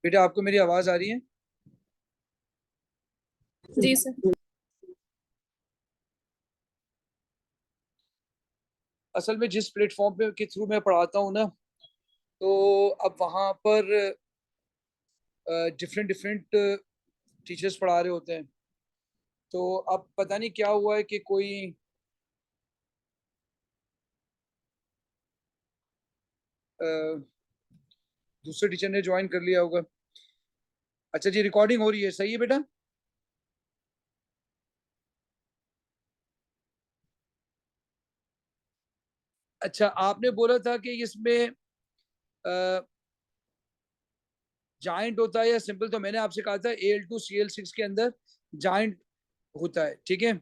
बेटा आपको मेरी आवाज आ रही है? जी सर। असल में जिस प्लेटफॉर्म पे के थ्रू मैं पढ़ाता हूँ ना, तो अब वहाँ पर डिफरेंट डिफरेंट टीचर्स पढ़ा रहे होते हैं। तो अब पता नहीं क्या हुआ है कि कोई अ, दूसरे टीचर ने ज्वाइन कर लिया होगा। अच्छा जी, रिकॉर्डिंग हो रही है, सही है बेटा? अच्छा, आपने बोला था कि इसमें जॉइंट होता है या सिंपल, तो मैंने आपसे कहा था Al2Cl6 के अंदर जॉइंट होता है, ठीक है।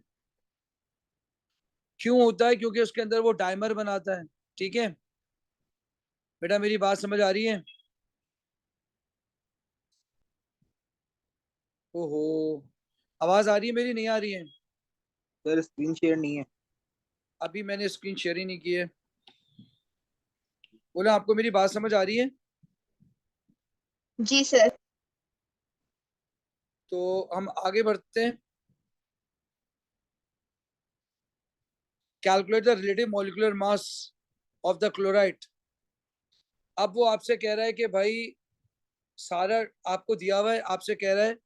क्यों होता है? क्योंकि उसके अंदर वो डाइमर बनाता है, ठीक है। बेटा मेरी बात समझ आ रही है? ओहो, आवाज आ रही है मेरी, नहीं आ रही है? सर स्क्रीन शेयर नहीं है। अभी मैंने स्क्रीन शेयर ही नहीं की है। बोला आपको मेरी बात समझ आ रही है? जी सर। तो हम आगे बढ़ते हैं। Calculate the relative molecular mass of the chloride. अब वो आपसे कह रहा है कि भाई सारा आपको दिया हुआ है, आपसे कह रहा है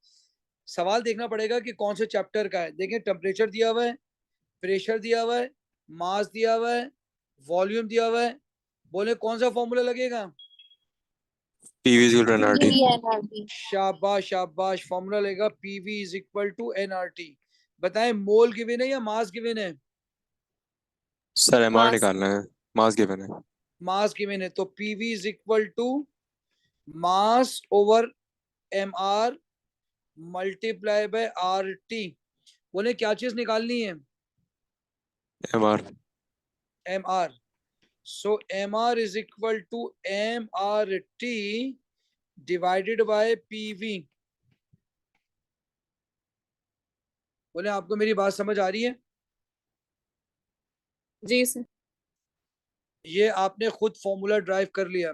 सवाल देखना पड़ेगा कि कौन से चैप्टर का है। देखें, टेम्परेचर दिया हुआ है, प्रेशर दिया हुआ है, मास दिया हुआ है, वॉल्यूम दिया हुआ है। बोले कौन सा फॉर्मूला लगेगा? PV is equal to nRT. NRT. शाबाश शाबाश, फॉर्मूला लगेगा PV is equal to NRT. बताएं, मोल गिवन है या मास गिवन है? Sir MR mass. निकालना है, मास गिवन है। मास गिवन है, तो PV is equal to mass over M R multiply by R T. बोले क्या चीज निकालनी है? MR। M R. So M R is equal to M R T divided by PV. बोले आपको मेरी बात समझ आ रही है? जी सर। ये आपने खुद फॉर्मूला ड्राइव कर लिया।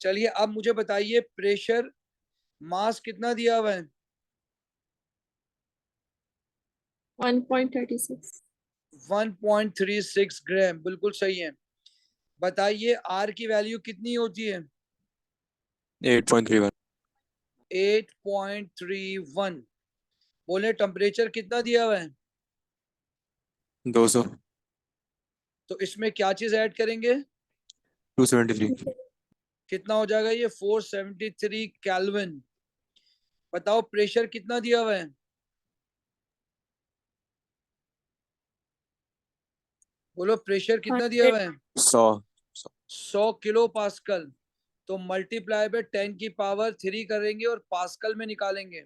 चलिए अब मुझे बताइए, प्रेशर मास कितना दिया हुआ है? 1.36। 1.36 ग्राम, बिल्कुल सही है। बताइए आर की वैल्यू कितनी होती है? 8.31। 8.31। बोले टेम्परेचर कितना दिया हुआ है? 200। तो इसमें क्या चीज ऐड करेंगे? 273। कितना हो जाएगा ये? 473 केल्विन। बताओ प्रेशर कितना दिया हुआ है? बोलो प्रेशर कितना दिया 100। हुआ है? 100। 100 किलो पास्कल। तो मल्टीप्लाई बाय 10 की पावर 3 करेंगे और पास्कल में निकालेंगे।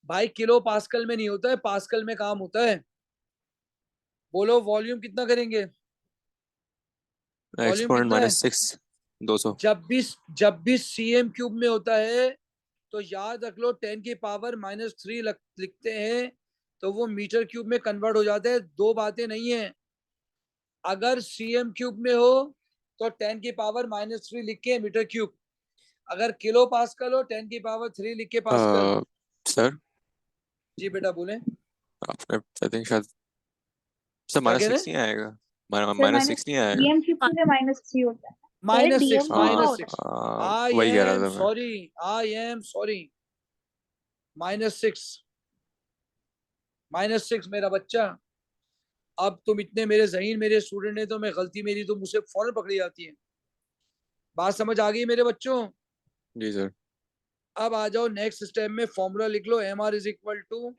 भाई किलो पास्कल में नहीं होता है, पास्कल में काम होता है। बोलो वॉल्यूम कितना करेंगे? वॉल्यूम एक्सपोनेंट कितना है? -6। 200। जब भी सीएम क्यूब में होता है तो याद रख लो 10 की पावर -3 लिखते हैं तो वो मीटर क्यूब में कन्वर्ट हो जाता है। दो बातें नहीं है। अगर सीएम क्यूब में हो तो 10 की पावर -3 लिख के मीटर क्यूब। अगर किलो पास्कल हो 10 की पावर 3 लिख के पास्कल। सर जी बेटा बोले। आपने आई थिंक शायद सर क्या कह रहे -6 हैं? नहीं आएगा। सर -6 नहीं आएगा। डीएम शिफ्ट में -3 होता है। सर -6 डीएम में क्या होता -6। आई वही कह रहा एम था मैं। Sorry, I am sorry. -6, -6 मेरा बच्चा। अब तुम इतने मेरे जहीन मेरे स्टूडेंट ने, तो मैं गलती मेरी तो मुझसे फौरन पकड़ी जाती है। बात समझ आ गई मेरे बच्चों? जी सर। अब आ जाओ नेक्स्ट स्टेप में, फॉर्मूला लिख लो। M R is equal to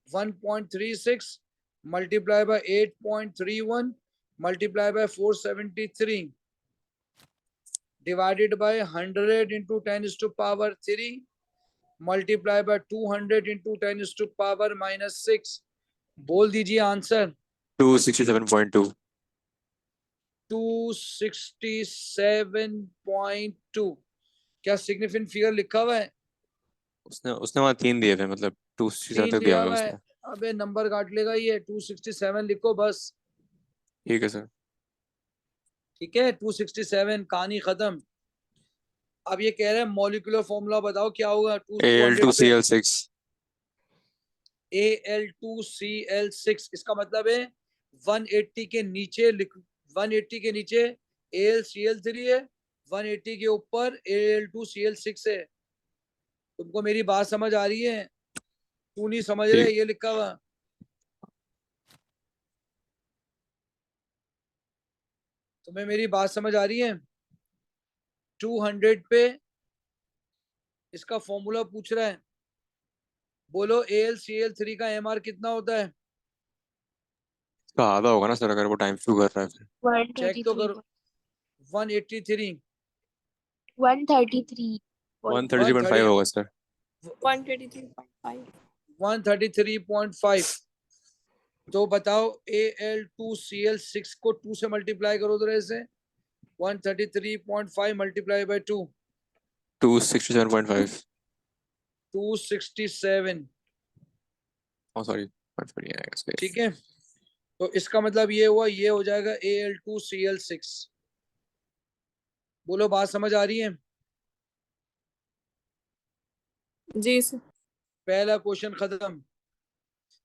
1.36 multiply by 8.31 multiply by 473 divided by 100 into 10⁻³ multiply by 200 into 10⁻⁻6। बोल दीजिए आंसर। 267.2। 267.2। क्या सिग्निफिकेंट फिगर लिखा हुआ है? उसने उसने वहाँ 3 दिए थे, मतलब 267 तीन तक दिया दिया हुआ है हुआ है। उसने। अबे नंबर काट लेगा ये। 267 लिखो बस। ठीक है सर। ठीक है, 267, कहानी खत्म। अब ये कह रहे हैं मॉलिक्यूलर फॉर्मूला बताओ क्या होगा 200 पे Al2Cl6 Al2Cl6 इसका मतलब है 180 के नीचे 180 के नीचे AlCl3 है, 180 के ऊपर Al2Cl6 है। तुमको मेरी बात समझ आ रही है? तू नहीं समझ रहे, ये लिखा हुआ। तुम्हें मेरी बात समझ आ रही है? 200 पे इसका फॉर्मूला पूछ रहा है, बोलो AlCl3 का MR कितना होता है? इसका आधा होगा ना सर, अगर वो टाइम फ्लू कर रहा है फिर। चेक तो करो। 183 133 133.5 होगा सर। 133.5 133.5। तो बताओ Al2Cl6 को 2 से मल्टीप्लाई करो तो ऐसे 133.5 मल्टीप्लाई बाय 2 267.5। 267। सॉरी 130 ठीक है, तो इसका मतलब ये हुआ, ये हो जाएगा Al2Cl6। बोलो बात समझ आ रही है? जी सर। पहला क्वेश्चन खत्म।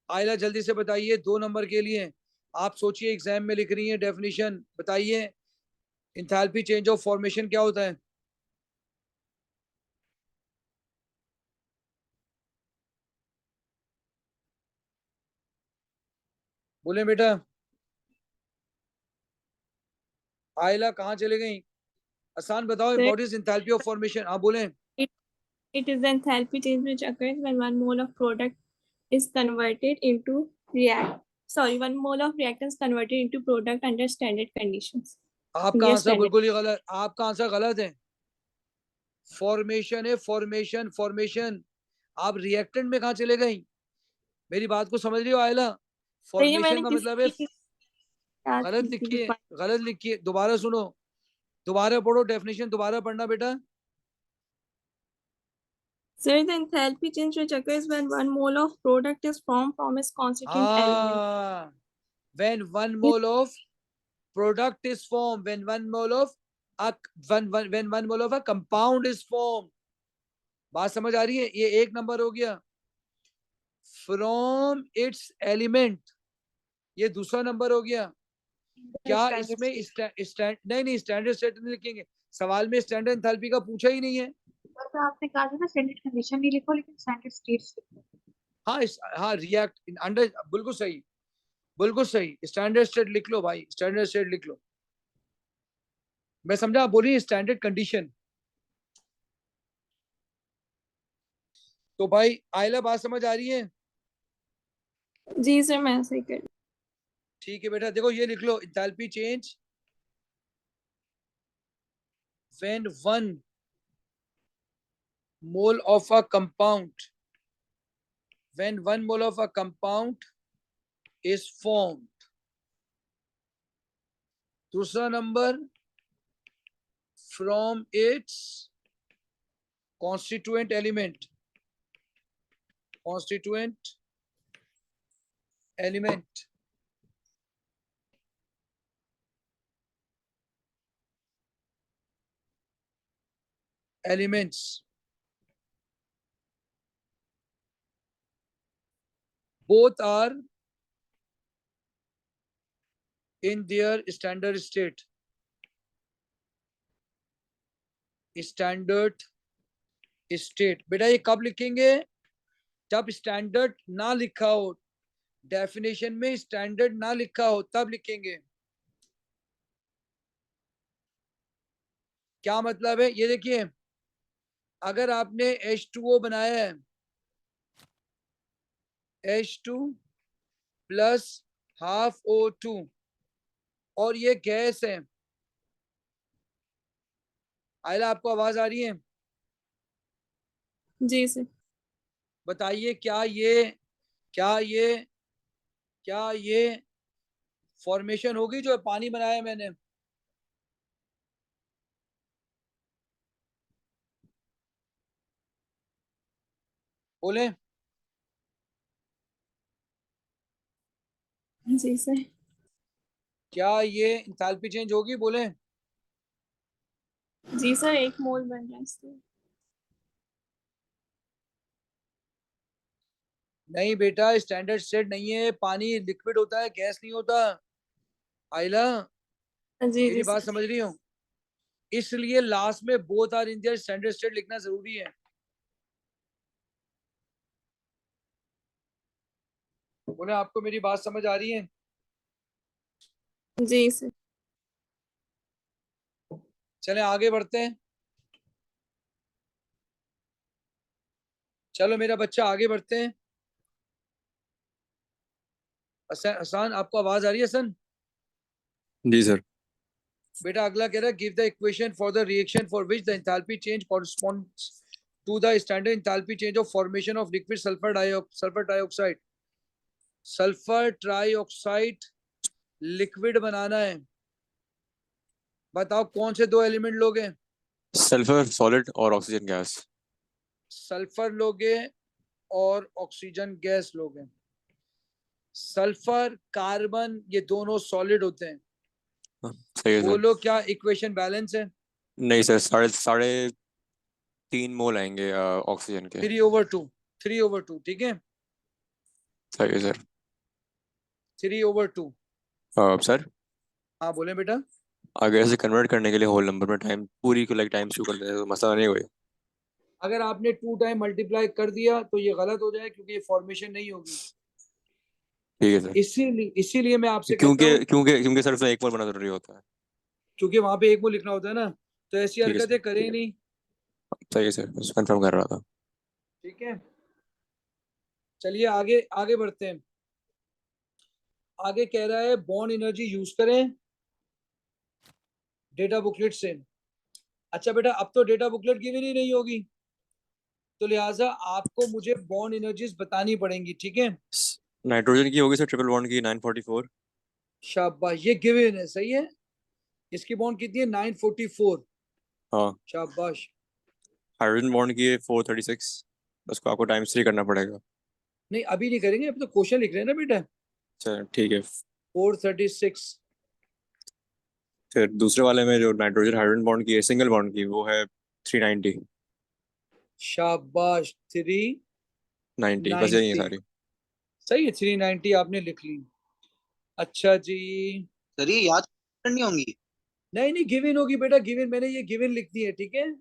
आयला जल्दी से बताइए 2 नंबर के लिए। आप सोचिए एग्जाम में लिख रही हैं डेफिनेशन, बताइए इंथैल्पी चेंज ऑफ फॉर्मेशन क्या होता है? बोले बेटा। आयला कहाँ चले गई? आसान बताओ, Sir, what is enthalpy of formation? हाँ बोले। it, it is the enthalpy change which occurs when 1 mole of product is converted into one mole of reactant is converted into product under standard conditions. आपका Yes, answer standard. बिल्कुल ही गलत, आपका answer गलत है। Formation है, formation formation. आप reactant में कहाँ चले गई? मेरी बात को समझ रही हो आयला? तो ये फॉर्मेशन मैंने का मतलब है, किसी याद गलत की थी। लिखिए, गलत लिखिए, दोबारा सुनो, दोबारा पढ़ो डेफिनेशन, दोबारा पढ़ना बेटा। So the enthalpy change which occurs when 1 mole of product is formed from its constituent element. हाँ, when 1 mole of product is formed, when 1 mole of a when 1 mole of a compound is formed। बात समझ आ रही है? ये 1 number हो गया। From its element, ये दूसरा नंबर हो गया। क्या इसमें नहीं स्टैंडर्ड स्टेट नहीं लिखेंगे, सवाल में स्टैंडर्ड एंथैल्पी का पूछा ही नहीं है। तो आपने कहा था ना स्टैंडर्ड कंडीशन नहीं लिखो लेकिन स्टैंडर्ड स्टेट्स लिखो। हाँ हाँ, रिएक्ट अंडर, बिल्कुल सही, बिल्कुल सही। स्टैंडर्ड स्टेट लिख लो भाई, स्टैंडर्ड स्टेट लिख लो। मैं समझा, आप बोलिए स्टैंडर्ड कंडीशन। तो भाई आयला बात समझ आ रही है? जी सर, मैं सही कर। ठीक है बेटा, देखो ये लिख लो, enthalpy change when 1 mole of a compound, when 1 mole of a compound is formed। दूसरा number, from its constituent element, constituent element। elements both are in their standard state, standard state। बेटा ये कब लिखेंगे? जब स्टैंडर्ड ना लिखा हो, definition में स्टैंडर्ड ना लिखा हो तब लिखेंगे। क्या मतलब है? ये देखिए, अगर आपने H2O बनाया है, H2 प्लस हाफ O2, और ये गैस है। आयला आपको आवाज आ रही है? जी सर। बताइए क्या ये फॉर्मेशन होगी जो पानी बनाया मैंने? बोले। जी सर। क्या ये इंथैल्पी चेंज होगी? बोले। जी सर 1 मोल बन रहा है इससे। नहीं बेटा, स्टैंडर्ड सेट नहीं है, पानी लिक्विड होता है, गैस नहीं होता। आइला, जी मेरी जी बात सर। समझ रही हो? इसलिए लास्ट में both are in their standard state लिखना जरूरी है। बोले आपको मेरी बात समझ आ रही है? जी सर। चले आगे बढ़ते हैं। चलो मेरा बच्चा आगे बढ़ते हैं। हसन, आपको आवाज आ रही है हसन? जी सर। बेटा अगला कह रहा है give the equation for the reaction for which the enthalpy change corresponds to the standard enthalpy change of formation of liquid sulphur dioxide. Sulphur trioxide liquid बनाना है। बताओ कौन से दो एलिमेंट लोगे? सल्फर सॉलिड और ऑक्सीजन गैस। सल्फर लोगे और ऑक्सीजन गैस लोगे। सल्फर कार्बन ये दोनों सॉलिड होते हैं। सही है सर। बोलो क्या इक्वेशन बैलेंस है? नहीं सर, साढ़े साढ़े 3 मोल आएंगे ऑक्सीजन के। 3/2। 3/2 ठीक है। सही है सर। 3/2। सर, हाँ बोले बेटा। आगे ऐसे कन्वर्ट करने के लिए होल नंबर में टाइम पूरी को लाइक टाइम शो कर देते हैं तो मसला नहीं कोई। अगर आपने 2 टाइम मल्टीप्लाई कर दिया तो ये गलत हो जाए, क्योंकि ये फॉर्मेशन नहीं होगी। ठीक है सर। इसीलिए मैं आपसे कहता क्योंकि हूँ, क्योंकि क्योंकि सर उसमें 1 मोल बना जरूरी होता है। क्योंकि वहां पे एक वो लिखना होता है ना, तो ऐसी ठीक है सर। हरकतें करें ही नहीं। सही है सर, बस कंफर्म कर रहा था। ठीक है, चलिए आगे आगे बढ़ते हैं। आगे कह रहा है बॉन्ड एनर्जी यूज करें डेटा बुकलेट से। अच्छा बेटा, अब तो डेटा बुकलेट गिवन ही नहीं होगी, तो लिहाजा आपको मुझे बॉन्ड एनर्जीज बतानी पड़ेंगी, ठीक है? नाइट्रोजन की होगी सर ट्रिपल बॉन्ड की 944। शाबाश, ये गिवन है, सही है। इसकी बॉन्ड कितनी है? 944। हाँ। शाबाश। हाइड्रोजन बॉन्ड की है 436। उसको आपको टाइम्स 3 करना पड़ेगा। नहीं अभी नहीं करेंगे, अभी तो क्वेश्चन लिख रहे हैं ना बेटा। चलो ठीक है। 436। फिर दूसरे वाले में जो नाइट्रोजन हाइड्रोजन बॉन्ड की है सिंगल बॉन्ड की वो है 390। शाबाश, 90 बस यही है 390। सारी। सही है, 390 आपने लिख ली। अच्छा जी। सर ये याद करनी होंगी। नहीं नहीं, गिवन होगी बेटा, गिवन, मैंने ये गिवन लिख दी है, ठीक है?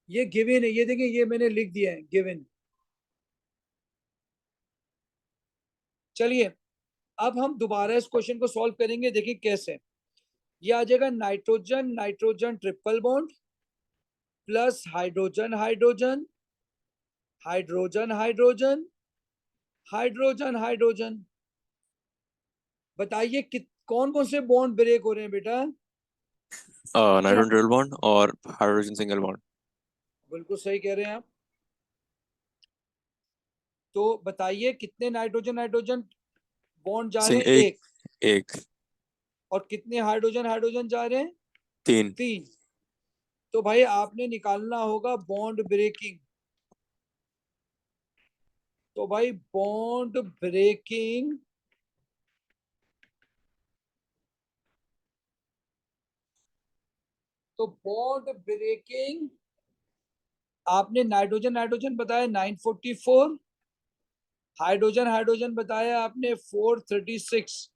ये गिवन है, ये देखिए, ये मैंने लिख दिया है गिवन। चलिए, अब हम दोबारा इस क्वेश्चन को सॉल्व करेंगे, देखिए कैसे। ये आ जाएगा nitrogen nitrogen triple bond plus hydrogen hydrogen hydrogen hydrogen hydrogen hydrogen. बताइए कि कौन कौन से बॉन्ड ब्रेक हो रहे हैं बेटा? नाइट्रोजन ट्रिपल बॉन्ड और हाइड्रोजन सिंगल बॉन्ड। बिल्कुल सही कह रहे हैं आप। तो बताइए कितने नाइट्रोजन नाइट्रोजन बॉन्ड जा रहे सिंग हैं? एक। एक। एक। और कितने हाइड्रोजन हाइड्रोजन जा रहे हैं? 3। 3। तो भाई आपने निकालना होगा बॉन्ड ब्रेकिंग। तो भाई बॉन्ड ब्रेकिंग, तो बॉन्ड ब्रेकिंग आपने नाइट्रोजन नाइट्रोजन बताया 944, हाइड्रोजन हाइड्रोजन बताया आपने 436।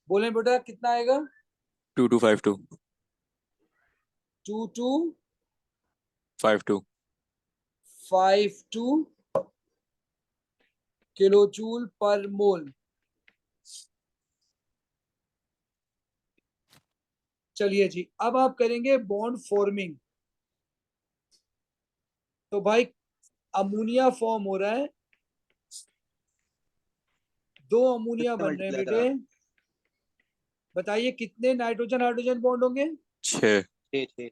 बोले बेटा कितना आएगा? 2252। 52। 2252 किलो जूल पर मोल। चलिए जी, अब आप करेंगे बॉन्ड फॉर्मिंग। तो भाई अमोनिया फॉर्म हो रहा है, 2 अमोनिया बन रहे हैं मल्टीप्लाई बेटे। करा। बताइए कितने नाइट्रोजन हाइड्रोजन बॉन्ड होंगे? 6। 6 6।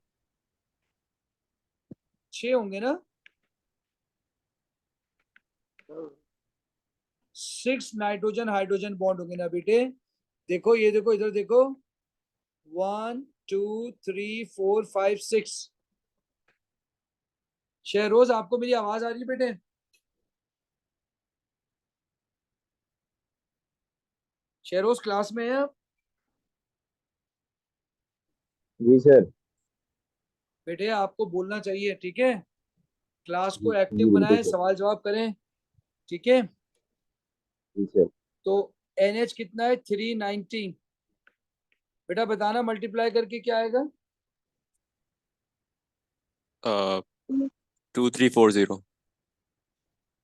6 होंगे ना? 6 नाइट्रोजन हाइड्रोजन बॉन्ड होंगे ना बेटे? देखो ये देखो, इधर देखो, 1 2 3 4 5 6। शहरोज आपको मेरी आवाज आ रही है बेटे? शहरोज क्लास में है आप? जी सर। बेटे आपको बोलना चाहिए, ठीक है? क्लास को जी एक्टिव बिल्कुल बनाएं, सर। सवाल जवाब करें, ठीक है? जी सर। तो NH कितना है? 390। बेटा बताना मल्टीप्लाई करके क्या आएगा? 2340।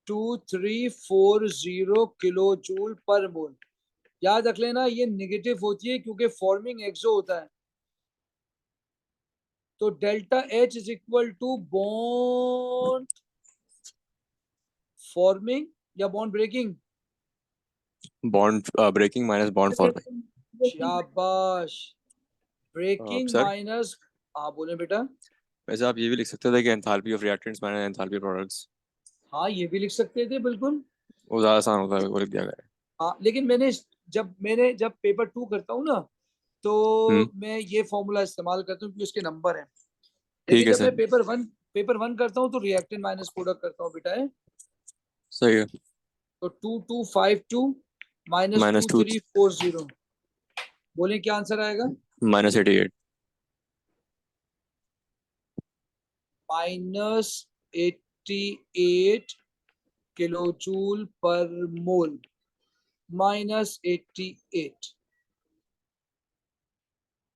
2340 किलो जूल पर मोल। याद रख लेना ये निगेटिव होती है क्योंकि फॉर्मिंग एक्सो होता है। तो delta H is equal to bond forming या bond breaking. Bond breaking minus bond forming. शाबाश, ब्रेकिंग सर माइनस। हाँ बोले बेटा। वैसे आप ये भी लिख सकते थे कि enthalpy of reactants minus enthalpy products. हाँ ये भी लिख सकते थे बिल्कुल। वो ज़्यादा आसान होता है, वो लिख दिया गया है। हाँ लेकिन मैंने जब पेपर 2 करता हूँ ना, तो मैं ये फॉर्मूला इस्तेमाल करता हूँ क्योंकि उसके नंबर है। ठीक लेकिन है जब मैं सर। पेपर वन करता हूँ तो रिएक्टेंट माइनस प्रोडक्ट करता हूँ बेटा है। सही है। तो 2252 माइनस माइनस 2340, बोले क्या आंसर आएगा? -88। -88 किलो जूल पर मोल। -88।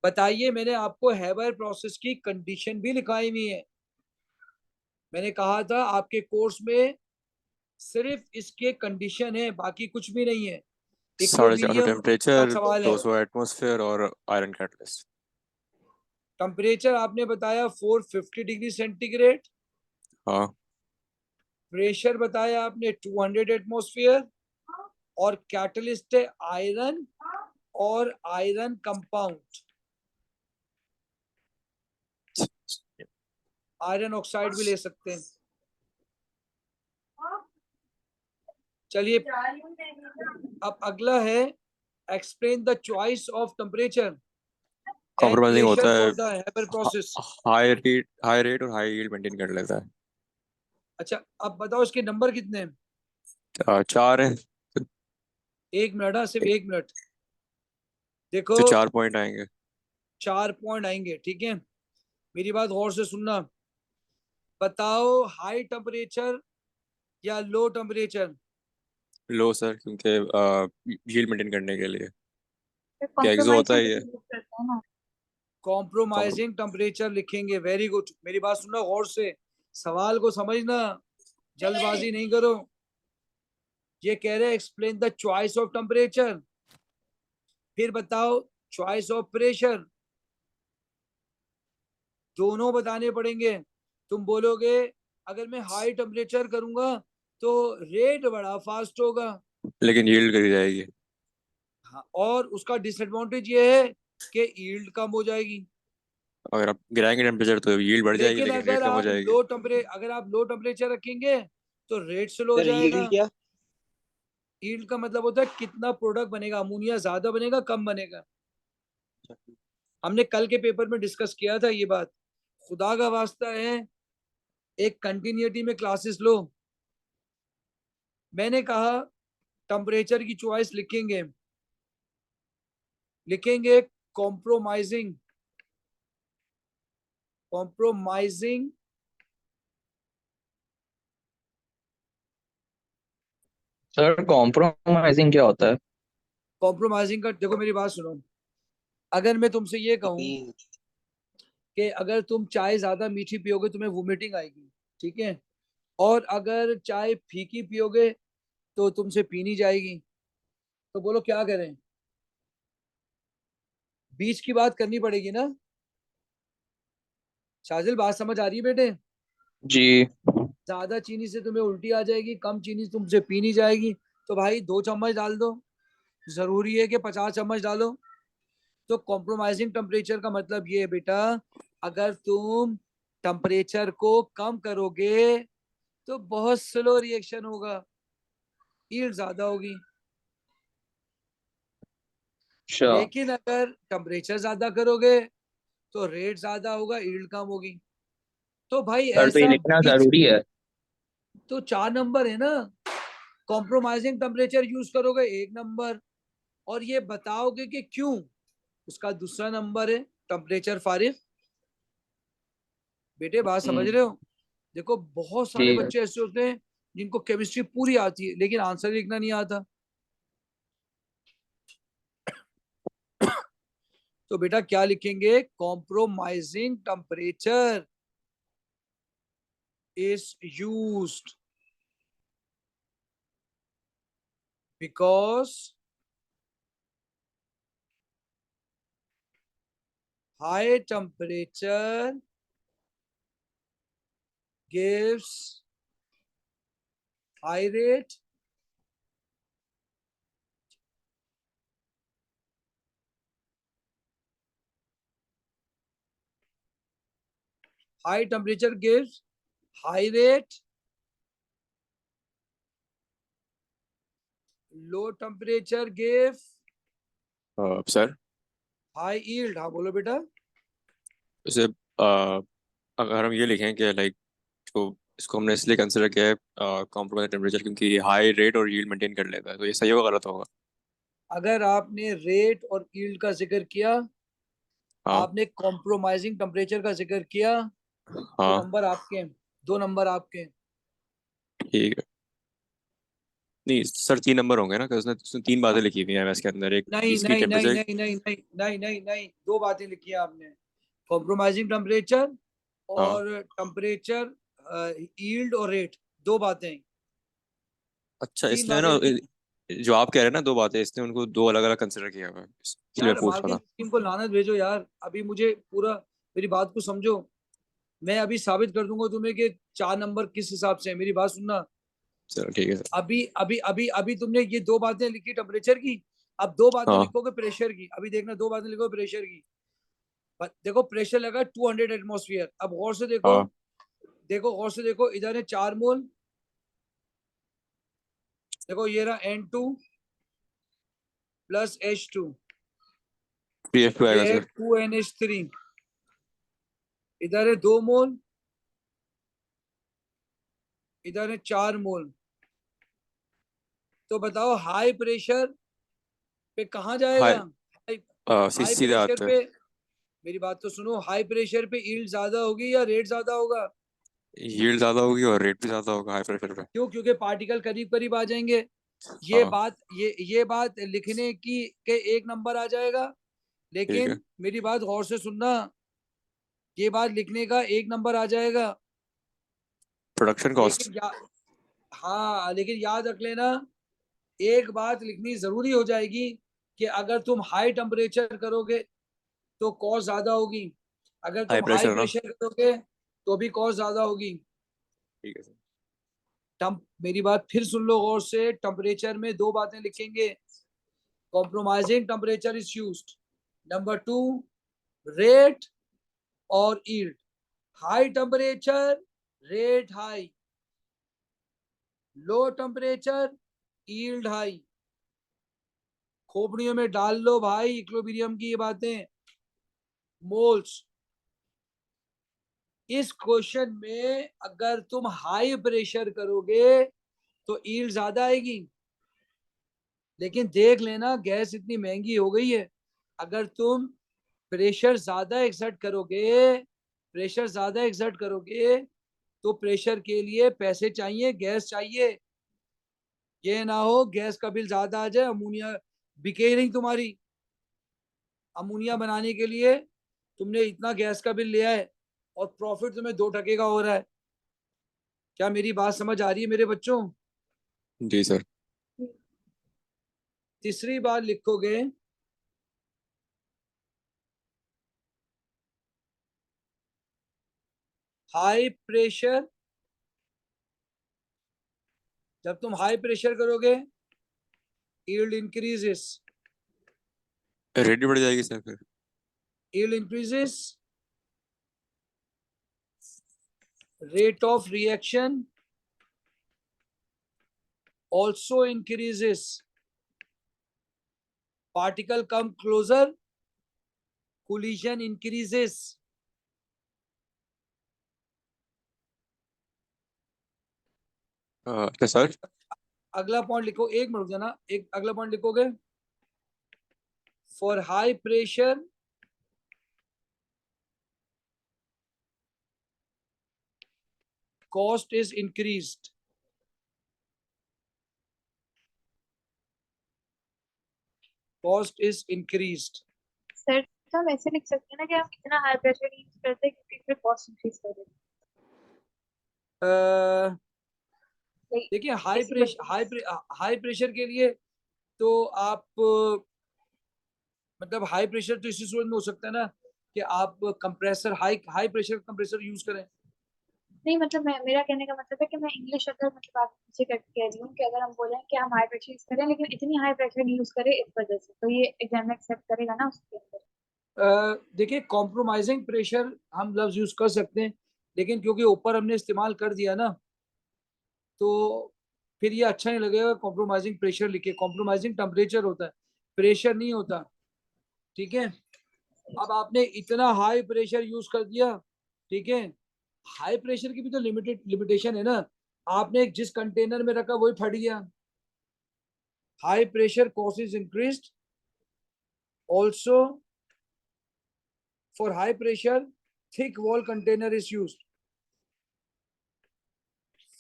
बताइए, मैंने आपको हैबर प्रोसेस की कंडीशन भी लिखाई हुई है। मैंने कहा था आपके कोर्स में सिर्फ इसके कंडीशन है, बाकी कुछ भी नहीं है। 450 इक्विलिब्रियम का टेम्परेचर, सवाल है। 200 एटमॉस्फेयर और आयरन कैटलिस्ट। टेम्परेचर आपने बताया 450 डिग्री सेंटीग्रेड। हाँ। प्रेशर बताया आपने 200 एटमॉस्फेयर। और कैटलिस्ट है आयरन और आयरन कंपाउंड, आयरन ऑक्साइड भी ले सकते हैं। चलिए अब अगला है explain the choice of temperature and compromising pressure होता है। For the Haber process. High rate और हाई यील्ड मेंटेन कर लेता है। अच्छा अब बताओ इसके नंबर कितने हैं? 4 है। एक मिनट, हाँ सिर्फ एक मिनट। देखो तो 4 पॉइंट आएंगे। 4 पॉइंट आएंगे, ठीक है? मेरी बात गौर से सुनना। बताओ हाई टेम्परेचर या लो टेम्परेचर? लो सर, क्योंकि यील्ड मेंटेन करने के लिए। क्या एग्जो कॉम्प्रोमाइज होता है ये? करते हैं ना। कॉम्प्रोमाइजिंग टेम्परेचर लिखेंगे। वेरी गुड, मेरी बात सुनना गौर से, सवाल को समझना, जल्दबाजी नहीं करो। ये कह रहे हैं explain the choice of temperature, फिर बताओ चॉइस ऑफ प्रेशर। दोनों बताने पड़ेंगे। तुम बोलोगे अगर मैं हाई टेम्परेचर करूंगा तो रेट बड़ा फास्ट होगा। लेकिन यील्ड करी जाएगी। हाँ, और उसका डिसएडवांटेज ये है कि यील्ड कम हो जाएगी। अगर आप गिराएंगे टेम्परेचर तो यील्ड बढ़ जाएगी, लेकिन लेकिन रेट कम हो जाएगी। अगर आप लो टेम्परेचर रखेंगे तो रेट स्लो हो सर जाएगा। यील्ड क्या? यील्ड का मतलब होता है कितना प्रोडक्ट बनेगा, अमोनिया ज्यादा बनेगा कम बनेगा। हमने कल के पेपर में डिस्कस किया था ये बात। खुदा का वास्ता है एक कंटिन्यूटी में क्लासेस लो। मैंने कहा टेम्परेचर की चॉइस लिखेंगे, लिखेंगे कॉम्प्रोमाइजिंग, कॉम्प्रोमाइजिंग सर कॉम्प्रोमाइजिंग क्या होता है? कॉम्प्रोमाइजिंग का देखो मेरी बात सुनो। अगर मैं तुमसे ये कहूं अभी कि अगर तुम चाय ज्यादा मीठी पियोगे तुम्हें वोमिटिंग आएगी, ठीक है? और अगर चाय फीकी पियोगे तो तुमसे पीनी जाएगी। तो बोलो क्या करें? बीच की बात करनी पड़ेगी ना। शाजिल बात समझ आ रही है बेटे? जी। ज्यादा चीनी से तुम्हें उल्टी आ जाएगी, कम चीनी तुमसे पीनी जाएगी। तो भाई 2 चम्मच डाल दो, जरूरी है कि 50 चम्मच डालो। तो कॉम्प्रोमाइजिंग टेम्परेचर का मतलब ये है बेटा, अगर तुम टेम्परेचर को कम करोगे तो बहुत स्लो रिएक्शन होगा, यील्ड ज्यादा होगी। अच्छा। लेकिन अगर टेम्परेचर ज्यादा करोगे तो रेट ज्यादा होगा, यील्ड कम होगी। तो भाई सर तो ये ऐसा लिखना बीच, जरूरी है? तो 4 नंबर है ना। कॉम्प्रोमाइजिंग टेम्परेचर यूज करोगे 1 नंबर, और ये बताओगे कि क्यों, उसका दूसरा नंबर है। टेम्परेचर फारिग। बेटे बात समझ रहे हो? देखो बहुत सारे ठीक है। बच्चे ऐसे होते हैं जिनको केमिस्ट्री पूरी आती है लेकिन आंसर लिखना नहीं आता। तो बेटा क्या लिखेंगे? Compromising temperature is used because high temperature gives high rate high temperature gives high rate, low temperature give sir high yield। हाँ बोलो बेटा। जैसे अगर हम ये लिखें कि लाइक जो इसको हमने इसलिए कंसिडर किया है कॉम्प्रोमाइज टेम्परेचर क्योंकि हाई रेट और यील्ड मेंटेन कर लेता है, तो ये सही होगा गलत होगा? अगर आपने रेट और यील्ड का जिक्र किया, हाँ आपने कॉम्प्रोमाइजिंग टेम्परेचर का जिक्र किया, तो हाँ नंबर आपके हैं, 2 नंबर आपके हैं। ठीक है। नहीं सर 3 नंबर होंगे ना, उसने उसने 3 बातें लिखी हुई हैं एमएस के अंदर, एक नहीं इसकी नहीं नहीं टेम्परेचर। नहीं नहीं नहीं नहीं नहीं नहीं, 2 बातें लिखी है आपने, कॉम्प्रोमाइजिंग टेम्परेचर हाँ और टेम्परेचर, यील्ड और रेट, 2 बातें। अच्छा, तीन इसलिए ना बातें लिखी। जो आप कह रहे हैं ना 2 बातें, इसने उनको 2 अलग अलग कंसिडर किया हुआ है, इसलिए मैं यार पूछ रहा मार्किंग था। टीम को लानत भेजो यार, अभी मुझे पूरा, मेरी बात को समझो। मैं अभी साबित कर दूंगा तुम्हें कि 4 नंबर किस हिसाब से है। मेरी बात सुनना। चलो ठीक है सर। अभी अभी अभी अभी तुमने ये 2 बातें लिखी टेम्परेचर की, अब 2 बातें हाँ लिखोगे प्रेशर की। अभी देखना, 2 बातें लिखोगे प्रेशर की। देखो प्रेशर लगा 200 एटमोस्फियर। अब गौर से देखो, हाँ देखो गौर से देखो, इधर है 4 मोल। देखो ये रहा N2 प्लस H2, 3F2 ये आएगा है सर। 2NH3। इधर है 2 मोल, इधर है 4 मोल। तो बताओ हाई प्रेशर पे कहाँ जाएगा? हाई हाई, हाई सीधे प्रेशर आते हैं। पे, मेरी बात तो सुनो, हाई प्रेशर पे यील्ड ज्यादा होगी या रेट ज्यादा होगा? यील्ड ज्यादा होगी और रेट भी ज्यादा होगा हाई प्रेशर पे। क्यों? क्योंकि पार्टिकल करीब करीब आ जाएंगे। ये हाँ बात, ये बात लिखने की के 1 नंबर आ जाएगा। ठीक है। लेकिन मेरी बात गौर से सुनना, ये बात लिखने का 1 नंबर आ जाएगा। Production cost. लेकिन हाँ लेकिन याद रख लेना, एक बात लिखनी जरूरी हो जाएगी कि अगर तुम हाई टेम्परेचर करोगे तो कॉस्ट ज्यादा होगी, अगर हाई तुम हाई प्रेशर ना। प्रेशर करोगे तो भी कॉस्ट ज्यादा होगी। ठीक है सर। मेरी बात फिर सुन लो गौर से, टेम्परेचर में 2 बातें लिखेंगे। Compromising temperature is used. Number 2, rate और yield. High temperature, rate high, low temperature, yield high. खोपड़ियों में डाल लो भाई इक्विलिब्रियम की ये बातें, मोल्स। इस क्वेश्चन में अगर तुम हाई प्रेशर करोगे तो यील्ड ज्यादा आएगी। लेकिन देख लेना गैस इतनी महंगी हो गई है, अगर तुम प्रेशर ज्यादा एक्सर्ट करोगे, प्रेशर ज्यादा एक्सर्ट करोगे तो प्रेशर के लिए पैसे चाहिए, गैस चाहिए। ये ना हो गैस का बिल ज्यादा आ जाए, अमोनिया बिके ही नहीं तुम्हारी। अमोनिया बनाने के लिए तुमने इतना गैस का बिल लिया है और प्रॉफिट तुम्हें 2 टके का हो रहा है। क्या मेरी बात समझ आ रही है मेरे बच्चों? जी सर। तीसरी बात लिखोगे, हाई प्रेशर। जब तुम हाई प्रेशर करोगे यील्ड इंक्रीजेस, रेट भी बढ़ जाएगी सर फिर। Yield increases, rate of reaction also increases, particle come closer, collision increases। अच्छा सर। अगला पॉइंट लिखो, 1 मिनट रुक जाना, एक अगला पॉइंट लिखोगे, for high pressure cost is increased. Cost is increased. Sir तो हम ऐसे लिख सकते हैं ना कि हम इतना हाई प्रेशर यूज करते हैं क्योंकि फिर कॉस्ट इंक्रीज कर देते हैं। देखिए हाई ऐसी प्रेशर बात हाई प्रेशर के लिए तो आप मतलब हाई प्रेशर तो इसी सूरत में हो सकता है ना कि आप compressor high pressure compressor use करें। नहीं मतलब मेरा कहने का मतलब है कि मैं इंग्लिश अगर मतलब आप पीछे करके कह रही हूँ कि अगर हम बोलें कि हम हाई प्रेशर यूज करें लेकिन इतनी हाई प्रेशर नहीं यूज करें इस वजह से, तो ये एग्जाम में एक्सेप्ट करेगा ना उसके अंदर। देखिए कॉम्प्रोमाइजिंग प्रेशर हम लफ्ज यूज कर सकते हैं, लेकिन क्योंकि ऊपर हमने इस्तेमाल कर दिया ना तो फिर ये अच्छा नहीं लगेगा कॉम्प्रोमाइजिंग प्रेशर लिखे। कॉम्प्रोमाइजिंग टेम्परेचर होता है, प्रेशर नहीं होता। ठीक है, अब आपने इतना हाई प्रेशर यूज कर दिया। ठीक है, हाई प्रेशर की भी तो लिमिटेशन है ना। आपने जिस कंटेनर में रखा वही फट गया। High pressure cost is increased also for high pressure thick wall container is used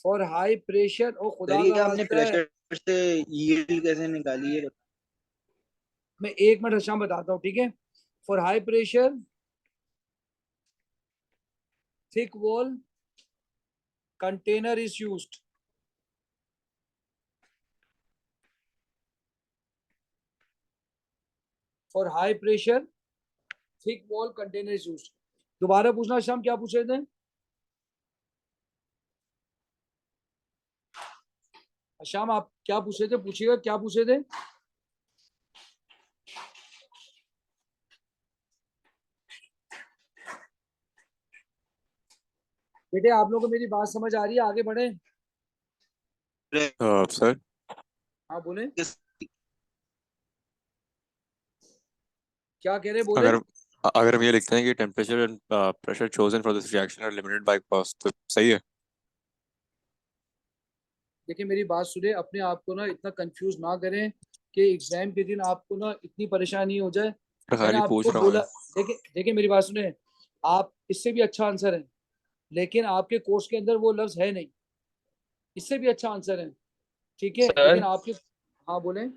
for high pressure. ओ खुदा सर ये का आपने वास्ता है, प्रेशर से यील्ड कैसे निकाली है? मैं एक मिनट शाम बताता हूँ। ठीक है, for high pressure thick wall container is used. For high pressure thick wall container is used. दोबारा पूछना शाम, क्या पूछ रहे थे? शाम आप क्या पूछ रहे थे? पूछिएगा क्या पूछ रहे थे? बेटे आप लोगों को मेरी बात समझ आ रही है? आगे बढ़े। सर हाँ बोले, क्या कह रहे बोले? अगर अगर हम ये लिखते हैं कि temperature and pressure chosen for this reaction are limited by cost, तो सही है? देखिए मेरी बात सुने, अपने आप को ना इतना कंफ्यूज ना करें कि एग्जाम के दिन आपको ना इतनी परेशानी हो जाए। मैंने खाली पूछ आपको रहा हूँ बोला, मैं। देखिए देखिए मेरी बात सुने, आप इससे भी अच्छा आंसर है, लेकिन आपके कोर्स के अंदर वो लफ्ज है नहीं। इससे भी अच्छा आंसर है, ठीक है, लेकिन सर आपके। हाँ बोले।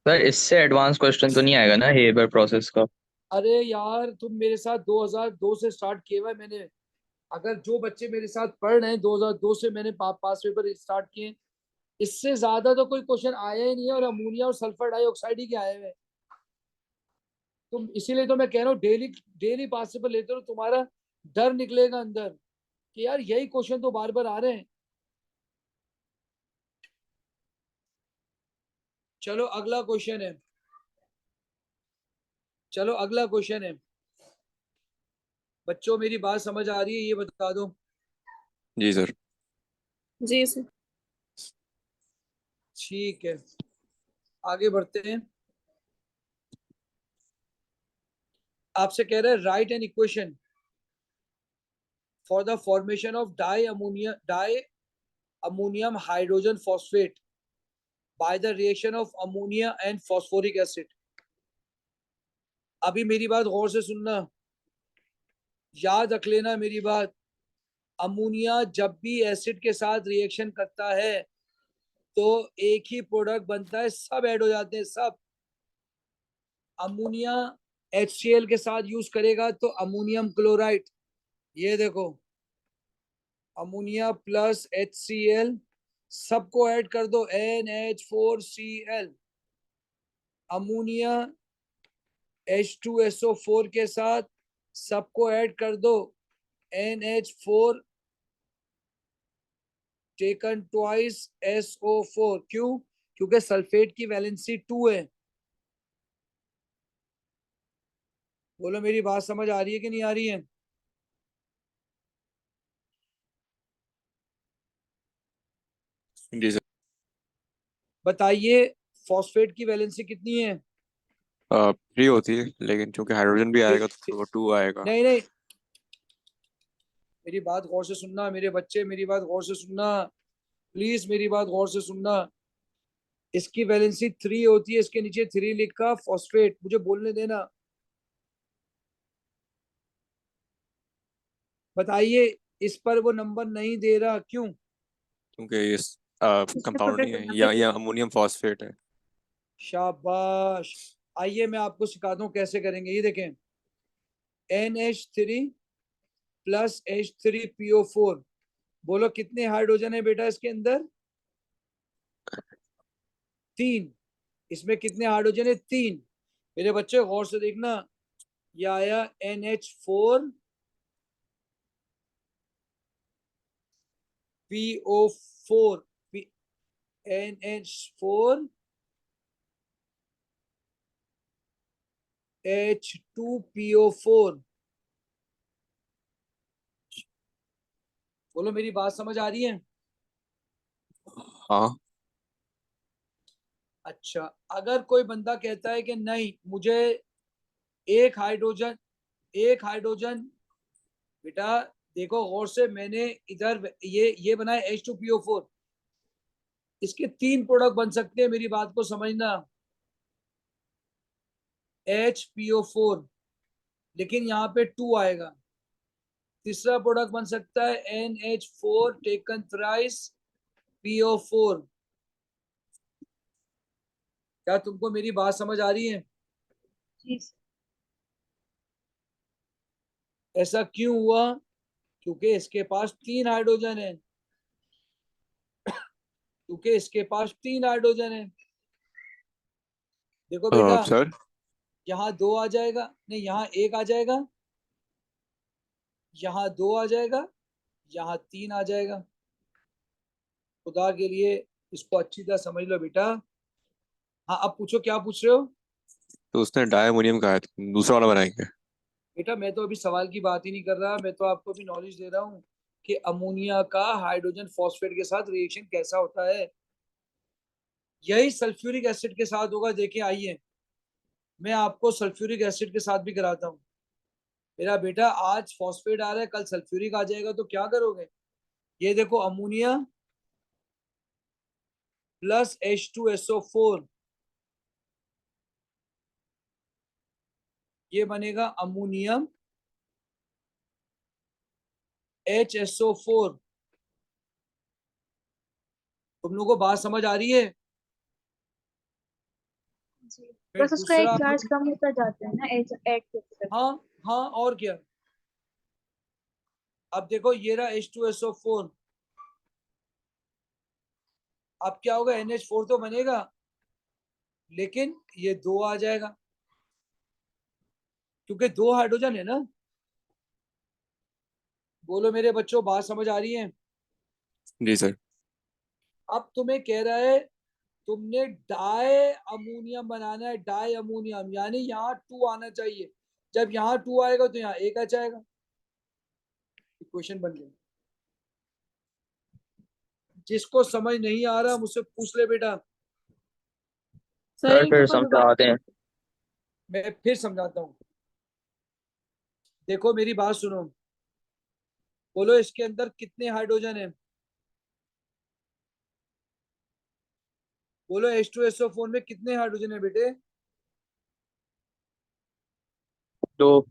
सर इससे एडवांस क्वेश्चन तो नहीं आएगा ना हेबर प्रोसेस का? अरे यार तुम मेरे साथ 2002 से स्टार्ट किया हुआ है मैंने। अगर जो बच्चे मेरे साथ पढ़ रहे हैं 2002 से मैंने पास पेपर स्टार्ट किए, इससे ज्यादा तो कोई क्वेश्चन आया ही नहीं है, और अमोनिया और सल्फर डाइऑक्साइड ही के आए हुए हैं। तुम इसीलिए तो मैं कह रहा हूँ डेली डेली पास पेपर लेते हो, तुम्हारा डर निकलेगा अंदर कि यार यही क्वेश्चन तो बार बार आ रहे हैं। चलो अगला क्वेश्चन है, चलो अगला क्वेश्चन है। बच्चों मेरी बात समझ आ रही है ये बता दो। जी सर। जी सर। ठीक है, आगे बढ़ते हैं। आपसे कह रहे हैं right an equation for the formation of di ammonium hydrogen phosphate by the reaction of ammonia and phosphoric acid. अभी मेरी बात गौर से सुनना, याद रख लेना मेरी बात। अमोनिया जब भी एसिड के साथ रिएक्शन करता है तो एक ही प्रोडक्ट बनता है, सब ऐड हो जाते हैं सब। अमोनिया HCl के साथ यूज करेगा तो अमोनियम क्लोराइड, ये देखो अमोनिया प्लस HCl, सबको ऐड कर दो NH4Cl। अमोनिया H2SO4 के साथ सबको ऐड कर दो NH4 टेकन ट्वाइस SO4। क्यों? क्योंकि सल्फेट की वैलेंसी 2 है। बोलो मेरी बात समझ आ रही है कि नहीं आ रही है? जी सर। बताइए फॉस्फेट की वैलेंसी कितनी है? 3 होती है, लेकिन चूंकि हाइड्रोजन भी फिर, आएगा तो वो 2 आएगा। नहीं नहीं, मेरी बात गौर से सुनना मेरे बच्चे, मेरी बात गौर से सुनना प्लीज, मेरी बात गौर से सुनना। इसकी वैलेंसी 3 होती है, इसके नीचे 3 लिखा फॉस्फेट, मुझे बोलने देना। बताइए इस पर वो नंबर नहीं दे रहा, क्यों? क्योंकि ये कंपाउंड नहीं है, या अमोनियम फॉस्फेट है। शाबाश। आइए मैं आपको सिखाता हूँ कैसे करेंगे। ये देखें, NH3 प्लस H3PO4, बोलो कितने हाइड्रोजन है बेटा इसके अंदर? 3। इसमें कितने हाइड्रोजन है? 3। मेरे बच्चे गौर से देखना, ये आया NH4 PO4, NH4 H2PO4। बोलो मेरी बात समझ आ रही है? हाँ। अच्छा, अगर कोई बंदा कहता है कि नहीं मुझे एक हाइड्रोजन, एक हाइड्रोजन, बेटा देखो गौर से, मैंने इधर ये बनाया H2PO4, इसके 3 प्रोडक्ट बन सकते हैं, मेरी बात को समझना। HPO4, लेकिन यहाँ पे 2 आएगा। तीसरा प्रोडक्ट बन सकता है NH4 टेकन थ्राइस PO4। क्या तुमको मेरी बात समझ आ रही है? जी ऐसा क्यों हुआ? क्योंकि इसके पास 3 हाइड्रोजन है, क्योंकि इसके पास 3 हाइड्रोजन है। देखो बेटा, सर। यहाँ 2 आ जाएगा, नहीं यहाँ 1 आ जाएगा, यहाँ 2 आ जाएगा, यहाँ 3 आ जाएगा। खुदा के लिए इसको अच्छी तरह समझ लो बेटा। हाँ अब पूछो, क्या पूछ रहे हो? तो उसने डायमोनियम कहा है, तो दूसरा वाला बनाएंगे। बेटा मैं तो अभी सवाल की बात ही नहीं कर रहा, मैं तो आपको भी नॉलेज दे रहा हूँ कि अमोनिया का हाइड्रोजन फॉस्फेट के साथ रिएक्शन कैसा होता है। यही सल्फ्यूरिक एसिड के साथ होगा। देखिए आइए, मैं आपको सल्फ्यूरिक एसिड के साथ भी कराता हूँ। मेरा बेटा आज फॉस्फेट आ रहा है, कल सल्फ्यूरिक आ जाएगा, तो क्या करोगे? ये देखो, अमोनिया प्लस H2SO4, ये बनेगा अमोनियम HSO4। तुम लोगों को बात समझ आ रही है? जी। फिर बस उसका दूसरा एक हम चार्ज लोग, कम होता जाता है ना, एच ऐड करते। हाँ हाँ, और क्या। अब देखो ये रहा H2SO4, अब क्या होगा? NH4 तो बनेगा, लेकिन ये 2 आ जाएगा, क्योंकि 2 हाइड्रोजन है ना। बोलो मेरे बच्चों, बात समझ आ रही है? जी सर। अब तुम्हें कह रहा है तुमने डाई अमोनियम बनाना है, डाई अमोनियम, यानी यहाँ 2 आना चाहिए। जब यहाँ 2 आएगा तो यहाँ 1 आ जाएगा। इक्वेशन बन गई। जिसको समझ नहीं आ रहा मुझसे पूछ ले बेटा, सर सर एक फिर दफा दोबारा। समझा दें। मैं फिर समझाता हूँ। देखो मेरी बात सुनो, बोलो इसके अंदर कितने हाइड्रोजन है? बोलो H2SO4 में कितने हाइड्रोजन है बेटे? तो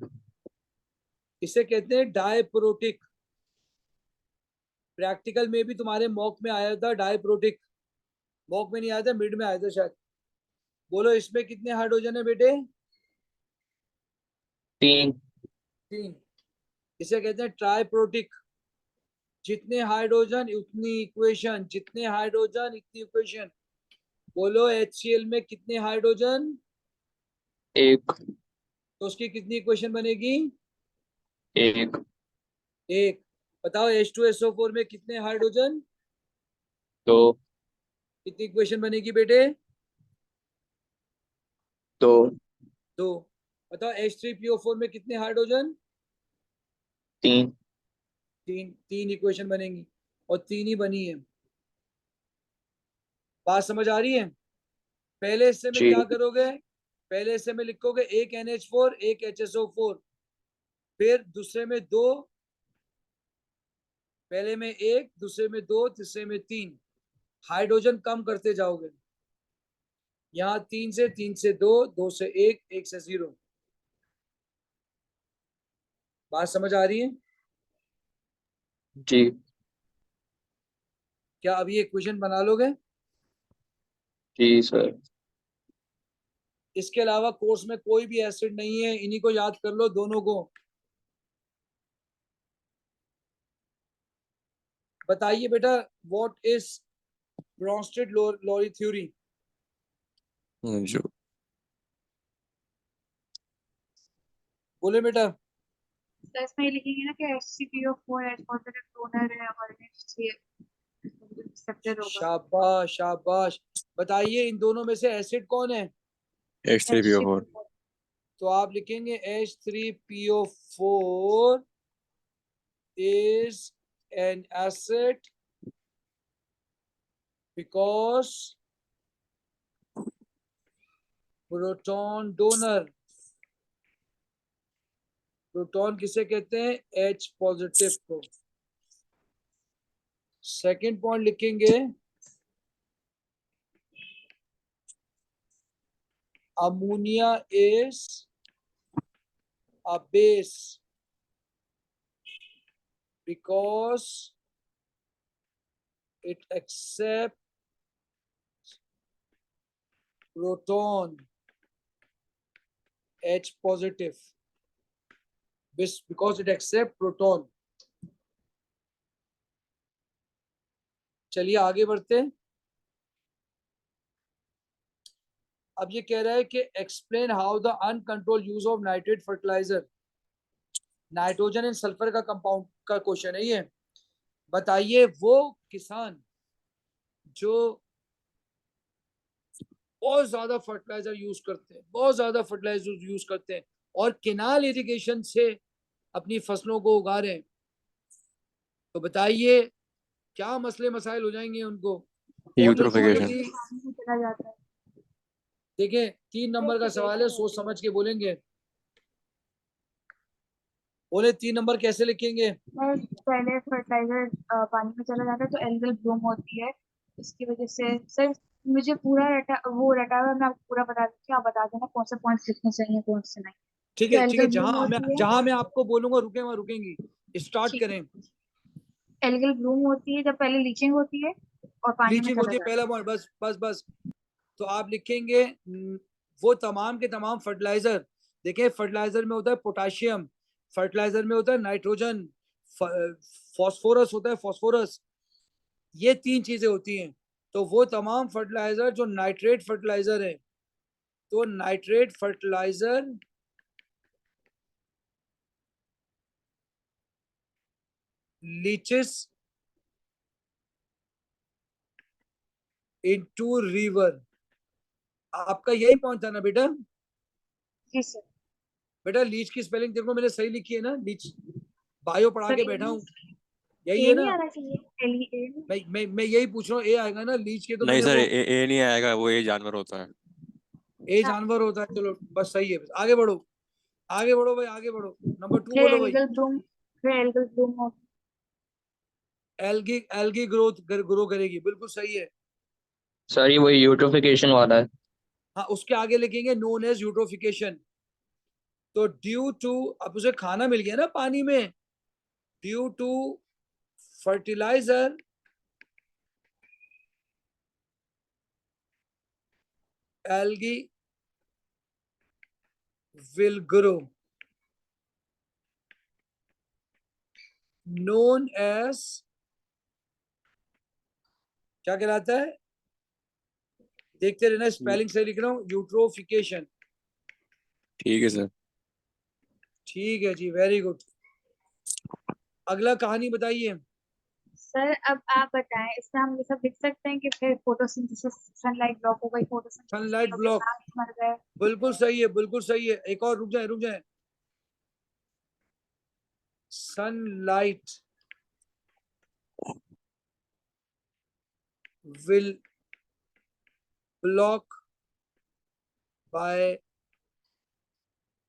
इसे कहते हैं डायप्रोटिक। प्रैक्टिकल में भी तुम्हारे मॉक में आया था डायप्रोटिक, मॉक में नहीं आया था, मिड में आया था शायद। बोलो इसमें कितने हाइड्रोजन है बेटे? 3। 3। इसे कहते हैं ट्राइप्रोटिक। जितने हाइड्रोजन उतनी इक्वेशन, जितने हाइड्रोजन इतनी इक्वेशन। बोलो HCl में कितने हाइड्रोजन? 1 तो उसकी कितनी इक्वेशन बनेगी? 1 1। बताओ H2SO4 में कितने हाइड्रोजन? 2 कितनी इक्वेशन बनेगी बेटे? 2 2। बताओ H3PO4 में कितने हाइड्रोजन? 3। 3। 3 इक्वेशन बनेंगी, और 3 ही बनी है। बात समझ आ रही है? पहले हिस्से में जी क्या करोगे? पहले हिस्से में लिखोगे एक NH4 एक HSO4, फिर दूसरे में 2, पहले में 1, दूसरे में 2, तीसरे में 3। हाइड्रोजन कम करते जाओगे। यहाँ 3 से 2, 2 से 1, 1 से 0। बात समझ आ रही है? जी क्या अभी इक्वेशन बना लोगे? जी सर। इसके अलावा कोर्स में कोई भी एसिड नहीं है, इन्हीं को याद कर लो दोनों को। बताइए बेटा, what is Bronsted Lowry theory? जो बोले बेटा। तो इसमें ये लिखेंगे ना कि HCPO4 H पॉजिटिव डोनर है और NH3 एक्सेप्टेड होगा। शाबाश शाबाश। बताइए इन दोनों में से एसिड कौन है? H3PO4। तो आप लिखेंगे H3PO4 is an acid because proton donor. Proton किसे कहते हैं? H पॉजिटिव को। सेकंड पॉइंट लिखेंगे, ammonia is a base because it accepts proton H positive because it accepts proton। चलिए आगे बढ़ते हैं। अब ये कह रहा है कि explain how the uncontrol use of nitrate fertiliser. Nitrogen and sulphur का कंपाउंड का क्वेश्चन है ये। बताइए वो किसान जो बहुत ज्यादा फर्टिलाइजर यूज करते हैं, बहुत ज्यादा फर्टिलाइजर यूज करते हैं और केनाल इरिगेशन से अपनी फसलों को उगा रहे हैं, तो बताइए क्या मसले मसाइल हो जाएंगे उनको? यूट्रोफिकेशन। पानी में चला जाता है। देखिए 3 नंबर का सवाल है, सोच समझ के बोलेंगे। बोले 3 नंबर कैसे लिखेंगे? और पहले फर्टिलाइजर पानी में चला जाता है तो एल्गल ब्लूम होती है, इसकी वजह से। सर मुझे पूरा रटा हुआ मैं आपको पूरा बता देती हूँ, आप बता देना कौन से पॉइंट्स लिखने चाहिए कौन से नहीं। ठीक तो है ठीक है, एल्गल ब्लूम होती है, जहां मैं आपको बोलूंगा रुके वहां रुकेंगी। स्टार्ट ठीक है। करें। एल्गल ब्लूम होती है जब पहले लीचिंग होती है और पानी में ब्लीचिंग चला होती है, जाता पहला पॉइंट। बस बस बस। तो आप लिखेंगे वो तमाम के तमाम फर्टिलाइजर। देखिए फर्टिलाइजर में होता है पोटाशियम, फर्टिलाइजर में होता है नाइट्रोजन, फास्फोरस होता है, फास्फोरस। ये 3 चीजें होती हैं। तो वो तमाम फर्टिलाइजर जो नाइट्रेट फर्टिलाइजर है, तो nitrate fertiliser leaches into river. आपका यही पॉइंट था ना बेटा? है। जी सर। बेटा लीच की स्पेलिंग देखो मैंने सही लिखी है ना? लीच बायो पढ़ा सर के बैठा हूँ, यही ए है नहीं ना? आना चाहिए, LEA। मैं यही पूछ रहा हूँ, ए आएगा ना? लीच के तो नहीं मैंने सर, वो ए नहीं आएगा, वो ए जानवर होता है। ए जानवर होता है। चलो बस सही है, बस आगे बढ़ो, आगे बढ़ो भाई, आगे बढ़ो। नंबर 2 फिर बोलो भाई। एल्गल ब्लूम, फिर algal Bloom algae algae grow करेगी, बिल्कुल सही है। सर ये वही यूट्रोफिकेशन वाला है। हाँ उसके आगे लिखेंगे नोन एज यूट्रोफिकेशन। तो ड्यू टू, अब उसे खाना मिल गया ना पानी में, due to fertiliser algae will grow known as, क्या कहलाता है? देखते रहना, स्पेलिंग से लिख रहा हूँ, यूट्रोफिकेशन। ठीक है सर। ठीक है जी, वेरी गुड। अगला कहानी बताइए। सर अब आप बताएं, इसमें हम ये सब लिख सकते हैं कि फिर फोटोसिंथेसिस, सनलाइट ब्लॉक हो गई, फोटोसिंथेसिस सनलाइट हो गया, ब्लॉक, प्लांट्स मर गए। बिल्कुल सही है, बिल्कुल सही है। एक और, रुक जाए रुक जाए। Sunlight will block bye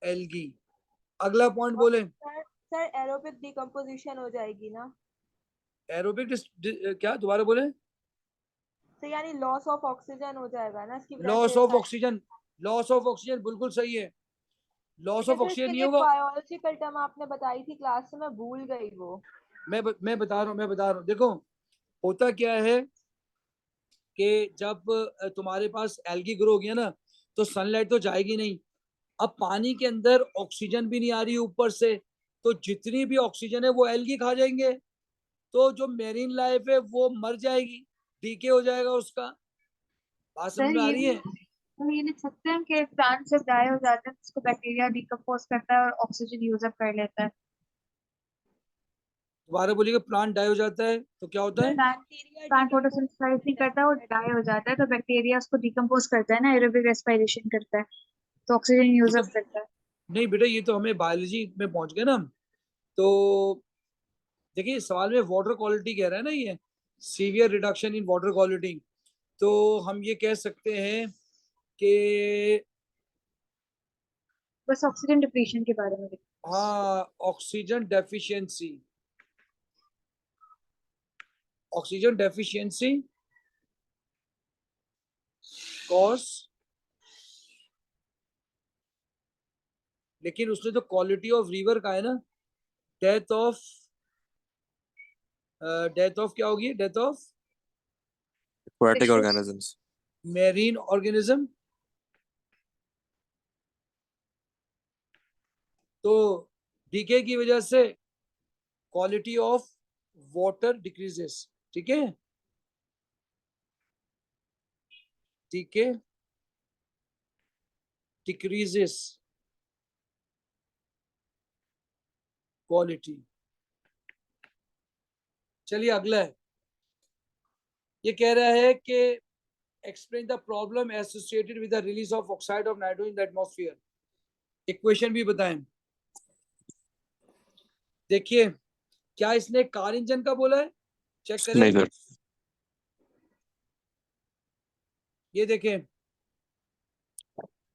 algae. अगला पॉइंट बोले। सर एरोबिक डिकम्पोजिशन हो जाएगी ना? एरोबिक क्या? दोबारा बोले। तो यानी लॉस ऑफ ऑक्सीजन हो जाएगा ना इसकी वजह लॉस से of oxygen, loss of oxygen, बिल्कुल सही है। लॉस लेकिन ऑफ सर ऑक्सीजन इसके नहीं लिए होगा। बायोलॉजिकल टर्म आपने बताई थी क्लास में, मैं भूल गई वो। मैं बता रहा हूँ देखो होता क्या है कि जब तुम्हारे पास एल्गी ग्रो हो गया ना तो सनलाइट तो जाएगी नहीं। अब पानी के अंदर ऑक्सीजन भी नहीं आ रही ऊपर से, तो जितनी भी ऑक्सीजन है वो एल्गी खा जाएंगे, तो जो मेरीन लाइफ है वो मर जाएगी, डीके हो जाएगा उसका। बात समझ सर में आ ये रही भी है? तो ये लिख सकते हैं कि प्लांट जब ड्राई हो जाता है तो उसको बैक्टीरिया डिकम्पोज करता है और ऑक्सीजन यूज अप कर लेता है। दोबारा बोलिएगा, प्लांट डाई हो जाता है तो क्या होता है? प्लांट फोटोसिंथेसाइज नहीं करता, वो ड्राई हो जाता है तो बैक्टीरिया उसको डिकम्पोज करता है ना, एरोबिक रेस्पिरेशन करता है तो ऑक्सीजन ये यूज तो अप करता है। नहीं बेटा, ये तो हमें बायोलॉजी में पहुंच गए ना हम। तो देखिए सवाल में वाटर क्वालिटी कह रहा है ना, ये severe reduction in water quality, तो हम ये कह सकते हैं कि बस ऑक्सीजन डिप्लीशन के बारे में लिखा। हाँ, oxygen deficiency, oxygen deficiency cause, लेकिन उसने तो क्वालिटी ऑफ रिवर का है ना, डेथ ऑफ, डेथ ऑफ क्या होगी, death of aquatic organisms. Marine organism. तो डीके की वजह से क्वालिटी ऑफ वाटर डिक्रीजेस, ठीक है, डीके डिक्रीजेस क्वालिटी। चलिए अगला है, ये कह रहा है कि explain the problem associated with the release of oxide of nitrogen in the atmosphere. Equation भी बताएं। देखिए क्या इसने कार इंजन का बोला है, चेक नहीं करें। सर। ये देखें,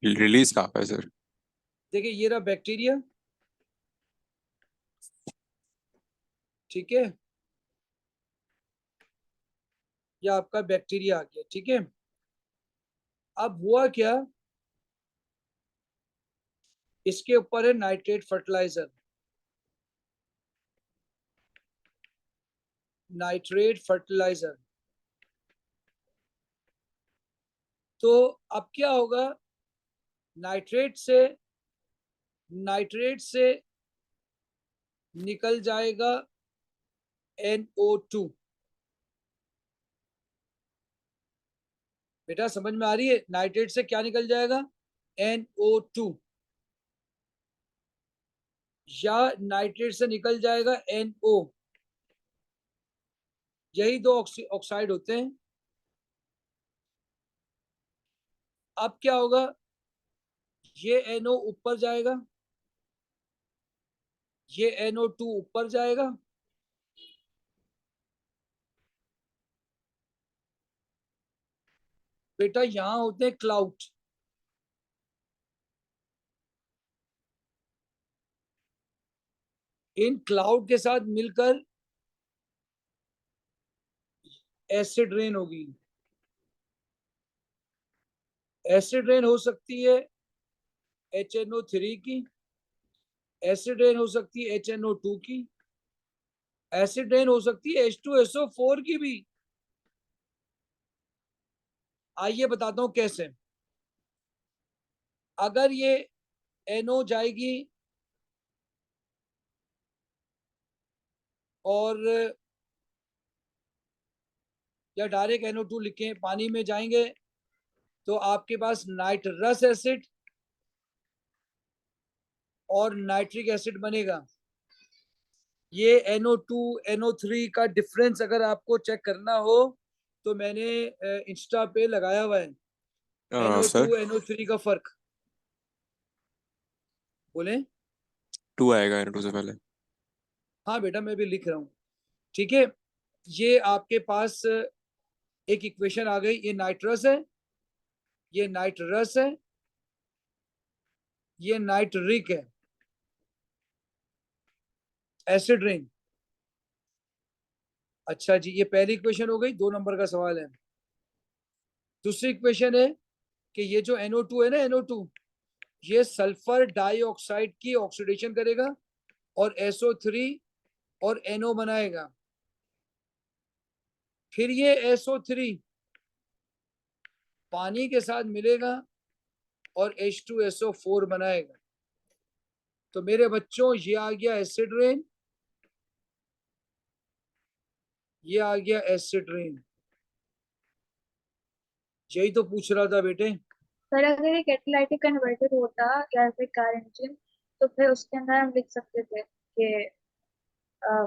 रिलीज कहाँ पे है सर? देखिए ये रहा बैक्टीरिया, ठीक है, ये आपका बैक्टीरिया आ गया, ठीक है। अब हुआ क्या, इसके ऊपर है नाइट्रेट फर्टिलाइजर, नाइट्रेट फर्टिलाइजर। तो अब क्या होगा, नाइट्रेट से, नाइट्रेट से निकल जाएगा NO2। बेटा समझ में आ रही है, नाइट्रेट से क्या निकल जाएगा, NO2, या नाइट्रेट से निकल जाएगा NO। यही दो ऑक्साइड होते हैं। अब क्या होगा, ये NO ऊपर जाएगा, ये NO2 ऊपर जाएगा, बेटा यहां होते हैं क्लाउड, इन क्लाउड के साथ मिलकर एसिड रेन होगी। एसिड रेन हो सकती है HNO3 की, एसिड रेन हो सकती है HNO2 की, एसिड रेन हो सकती है H2SO4 की भी। आइए बताता हूं कैसे। अगर ये NO जाएगी और, या डायरेक्ट NO2 लिखें, पानी में जाएंगे तो आपके पास नाइट्रस एसिड और नाइट्रिक एसिड बनेगा। ये NO2 NO3 का डिफरेंस अगर आपको चेक करना हो तो मैंने इंस्टा पे लगाया हुआ है, NO2 सर NO3 का फर्क। बोले? 2 आएगा N2 से पहले। हाँ बेटा मैं भी लिख रहा हूँ, ठीक है। ये आपके पास एक इक्वेशन आ गई, ये नाइट्रस है, ये नाइट्रस है, ये नाइट्रिक है, एसिड रेन। अच्छा जी, ये पहली इक्वेशन हो गई, 2 नंबर का सवाल है। दूसरी इक्वेशन है कि ये जो NO2 है ना, NO2 ये सल्फर डाइऑक्साइड की ऑक्सीडेशन करेगा और SO3 और NO बनाएगा। फिर ये SO3 पानी के साथ मिलेगा और H2SO4 बनाएगा। तो मेरे बच्चों ये आ गया एसिड रेन, ये आ गया एसिड रेन। यही तो पूछ रहा था बेटे। सर अगर ये कैटालाइटिक कन्वर्टर होता या फिर कार इंजन तो फिर उसके अंदर हम लिख सकते थे कि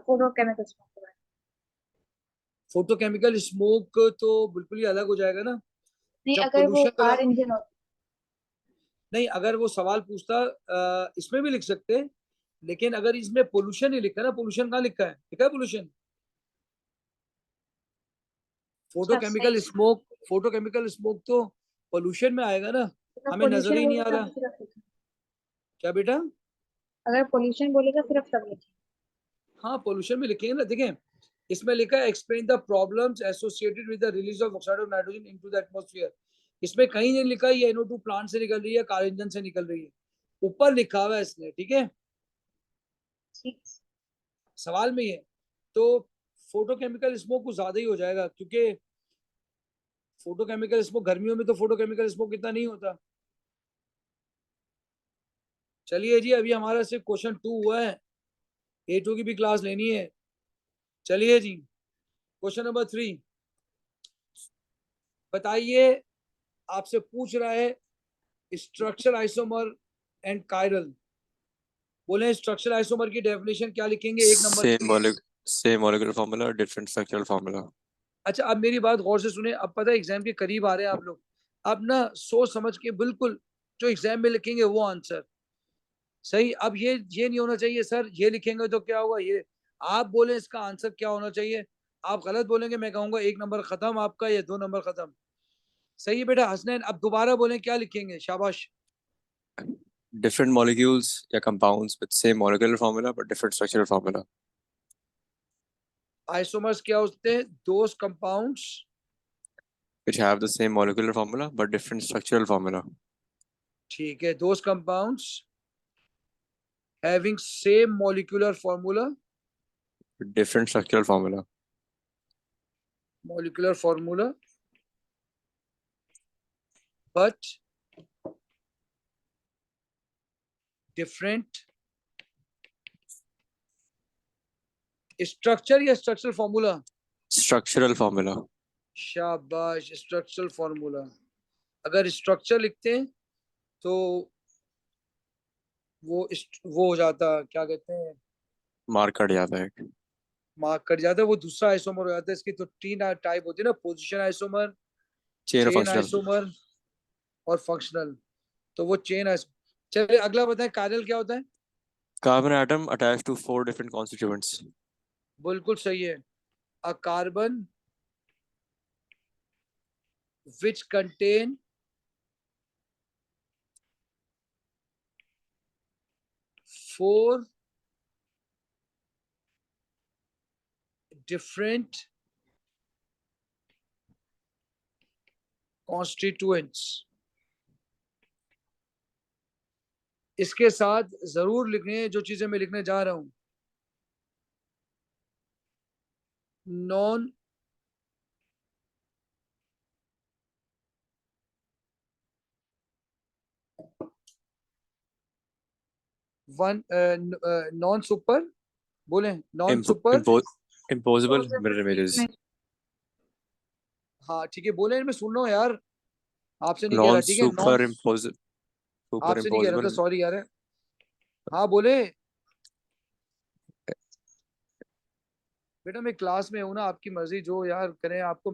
फोटोकेमिकल स्मोक के बारे में। फोटोकेमिकल स्मोक तो बिल्कुल ही अलग हो जाएगा ना। नहीं जब अगर वो पोल्यूशन वाला कार इंजन होता नहीं, अगर वो सवाल पूछता इसमें भी लिख सकते, लेकिन अगर इसमें पोल्यूशन ही लिखा है ना, पोल्यूशन कहाँ लिखा है? लिखा है pollution. Photochemical smoke, photochemical smoke तो पोल्यूशन में आएगा ना, तो हमें नजर पोल्यूशन ही नहीं आ बोलेगा रहा। तो सिर्फ लिखें। क्या बेटा? अगर पोल्यूशन बोलेगा सिर्फ सब लिखें। हाँ, पोल्यूशन में लिखेंगे ना। देखें, इसमें लिखा है explain the problems associated with the release of oxide of nitrogen into the atmosphere. इसमें कहीं नहीं लिखा ये NO2 प्लांट से निकल रही है, कार इंजन से निकल रही है। ऊपर लिखा हुआ है इसने, ठीक है, ठीक। सवाल में ही है। तो फोटोकेमिकल स्मोक कुछ ज्यादा ही हो जाएगा, क्योंकि फोटोकेमिकल स्मोक गर्मियों में तो फोटोकेमिकल स्मोक इतना नहीं होता। चलिए जी, अभी हमारा सिर्फ क्वेश्चन 2 हुआ है, A2 की भी क्लास लेनी है। चलिए जी, क्वेश्चन नंबर 3 बताइए। आपसे पूछ रहा है स्ट्रक्चर आइसोमर एंड कायरल। बोले स्ट्रक्चर आइसोमर की डेफिनेशन क्या लिखेंगे? 1 नंबर की। Same molecular formula, different structural formula. अच्छा, अब मेरी बात गौर से सुने। अब पता है एग्जाम के करीब आ रहे हैं आप लोग, अब ना सोच समझ के बिल्कुल जो एग्जाम में लिखेंगे वो आंसर सही। अब ये नहीं होना चाहिए सर ये लिखेंगे तो क्या होगा, ये आप बोले इसका आंसर क्या होना चाहिए। आप गलत बोलेंगे, मैं कहूंगा 1 नंबर खत्म आपका, या 2 नंबर खत्म। सही है बेटा हसनैन, अब दोबारा बोलें क्या लिखेंगे, शाबाश। Different molecules या compounds with same molecular formula but different structural formula. Isomers क्या होते हैं? Those compounds Which have the same molecular formula but different structural formula. ठीक है, those compounds having same molecular formula, With different structural formula. Molecular formula but different structure या structural formula? Structural formula. शाबाश, structural formula. अगर structure लिखते हैं तो वो हो जाता, क्या कहते हैं, Mark कट जाता है। मार्क कट जाता है, वो दूसरा आइसोमर हो जाता है। इसकी तो 3 टाइप होती है ना, position isomer, Chain of chain functional. Isomer और फंक्शनल। तो वो चेन आइसोमर। चलिए अगला बताएं, कायरल क्या होता है? Carbon atom attached to 4 different constituents. बिल्कुल सही है। A carbon which contain 4 different constituents। इसके साथ जरूर लिखने जो चीजें मैं लिखने जा रहा हूं। नॉन वन नॉन सुपर, बोले non super. Impossible mirror images. हाँ ठीक है, बोले, मैं सुन रहा हूँ यार, आपसे नहीं कह रहा, ठीक है। Non, Non-superimposable. आपसे नहीं कह रहा था, Superimposable. सॉरी यार। हाँ बोले बेटा, मैं क्लास में हूं ना, आपकी मर्जी जो यार करें आपको,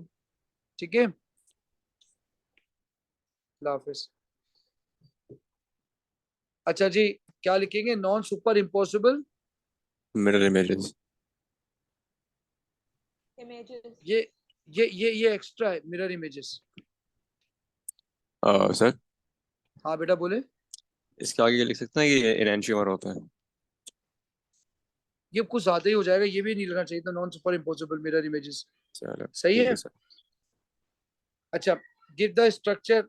ठीक है। अल्लाह हाफिज। अच्छा जी, क्या लिखेंगे? Non super impossible Mirror images. Images. ये एक्स्ट्रा है, मिरर इमेजेस। Sir, हाँ बेटा बोले। इसके आगे ये लिख सकते हैं कि ये enantiomer होता है। ये कुछ ज्यादा ही हो जाएगा, ये भी नहीं लिखना चाहिए था, non super impossible mirror images. चलो सही ठीक है। सर। अच्छा, गिव द स्ट्रक्चर,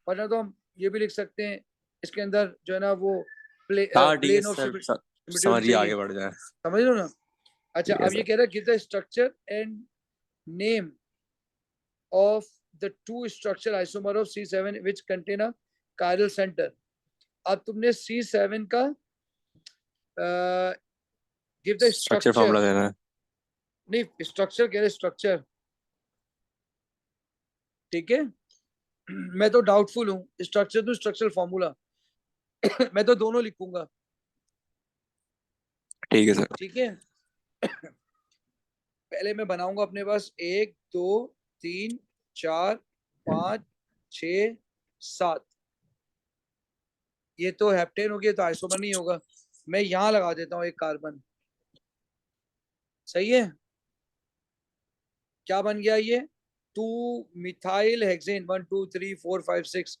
वरना तो हम ये भी लिख सकते हैं, इसके अंदर जो है ना वो हाँ ठीक है प्लेन ऑफ सर, सिमेट्री होनी समझिए, चाहिए। आगे बढ़ जाए। समझ लो ना। अच्छा ठीक है अब ये सर। कह रहा है give the structure and name of the two structure isomer of C7 which contain a chiral center. अब तुमने C7 का give the structure structure, formula देना है। नहीं स्ट्रक्चर कह रहे स्ट्रक्चर, ठीक है। मैं तो डाउटफुल हूँ, स्ट्रक्चर टू स्ट्रक्चरल फॉर्मूला मैं तो दोनों लिखूंगा, ठीक है सर। ठीक है। पहले मैं बनाऊंगा अपने पास 1 2 3 4 5 6 7, ये तो हेप्टेन हो गया, तो आइसोमर नहीं होगा। मैं यहां लगा देता हूँ एक कार्बन, सही है। क्या बन गया ये 2 मिथाइल हेक्सेन, 1 2 3 4 5 6,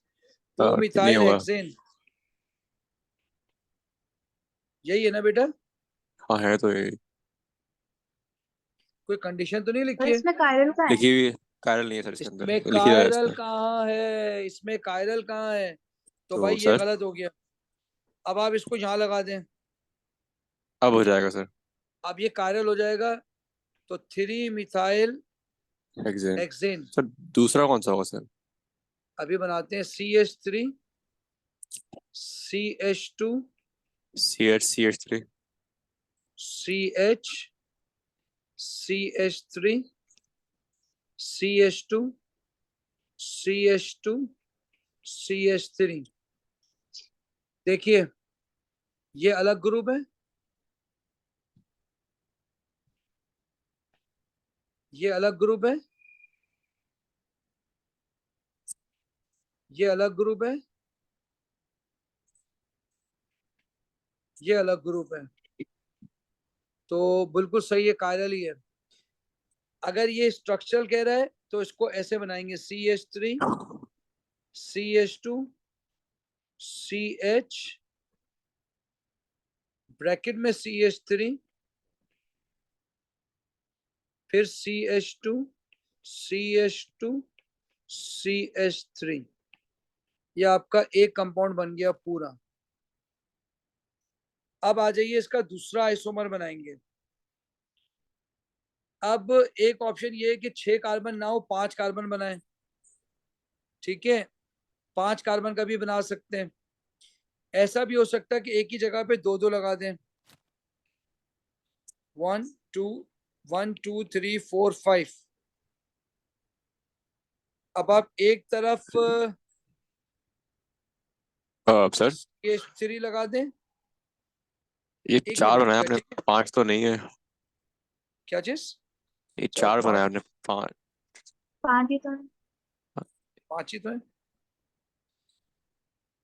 2 नहीं मिथाइल होगा। हेक्सेन, यही है ना बेटा? हाँ है तो ये कोई कंडीशन तो नहीं और लिखी है? इसमें कायरल का है? लिखी हुई कायरल नहीं है सर इसके अंदर, इसमें लिखी हुआ है कायरल इसमें। कहाँ है, इसमें कायरल कहाँ है? तो भाई तो ये सर गलत हो गया। अब आप इसको यहाँ लगा दें, अब हो जाएगा सर। अब ये कायरल हो जाएगा, तो 3 मिथाइल हेक्सेन। हेक्सेन। सर दूसरा कौन सा होगा सर? अभी बनाते हैं CH3 CH2 CH3 CH CH3 CH2 CH2 CH3। देखिए ये अलग ग्रुप है, ये अलग ग्रुप है, ये अलग ग्रुप है, ये अलग ग्रुप है, तो बिल्कुल सही है, कायरल ही है। अगर ये स्ट्रक्चरल कह रहा है तो इसको ऐसे बनाएंगे CH3 CH2 CH, ब्रैकेट में CH3, फिर CH2 CH2 CH3, ये आपका एक कंपाउंड बन गया पूरा। अब आ जाइए इसका दूसरा आइसोमर बनाएंगे। अब एक ऑप्शन ये है कि 6 कार्बन ना हो 5 कार्बन बनाएं, ठीक है, 5 कार्बन का भी बना सकते हैं। ऐसा भी हो सकता है कि एक ही जगह पे दो दो लगा दें, 1 2 1 2 3 4 5। अब आप एक तरफ सर CH3 लगा दें, ये एक 4 मिनट बनाया रुक आपने, जाइए। 5 तो नहीं है। क्या चीज? ये 4 बनाया आपने, 5। 5 ही तो है। 5 ही तो है,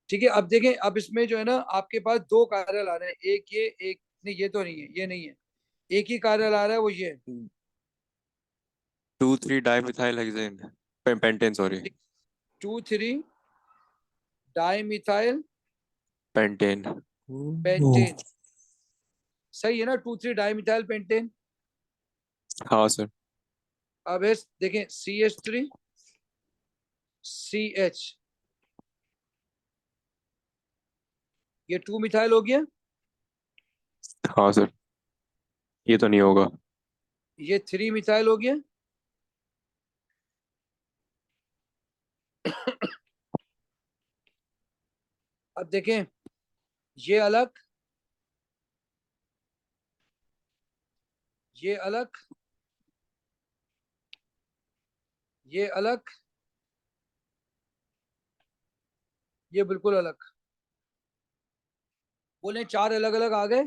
ठीक है। अब देखें, अब इसमें जो है ना आपके पास 2 कार्बन आ रहे हैं, एक ये एक नहीं, ये तो नहीं है, ये नहीं है, एक ही कार्बन आ रहा है, वो ये 2 3 di methyl hexane, pentane sorry, 2 3 di methyl pentane. Pentane, सही है ना, 2 3 डाई मिथाइल पेंटेन। हाँ सर। अब है देखें CH3 CH, ये 2 मिथाइल हो गया, हाँ सर, ये तो नहीं होगा। ये 3 मिथाइल हो गया, अब देखें ये अलग, ये अलग, ये अलग, ये बिल्कुल अलग, बोले 4 अलग अलग आ गए।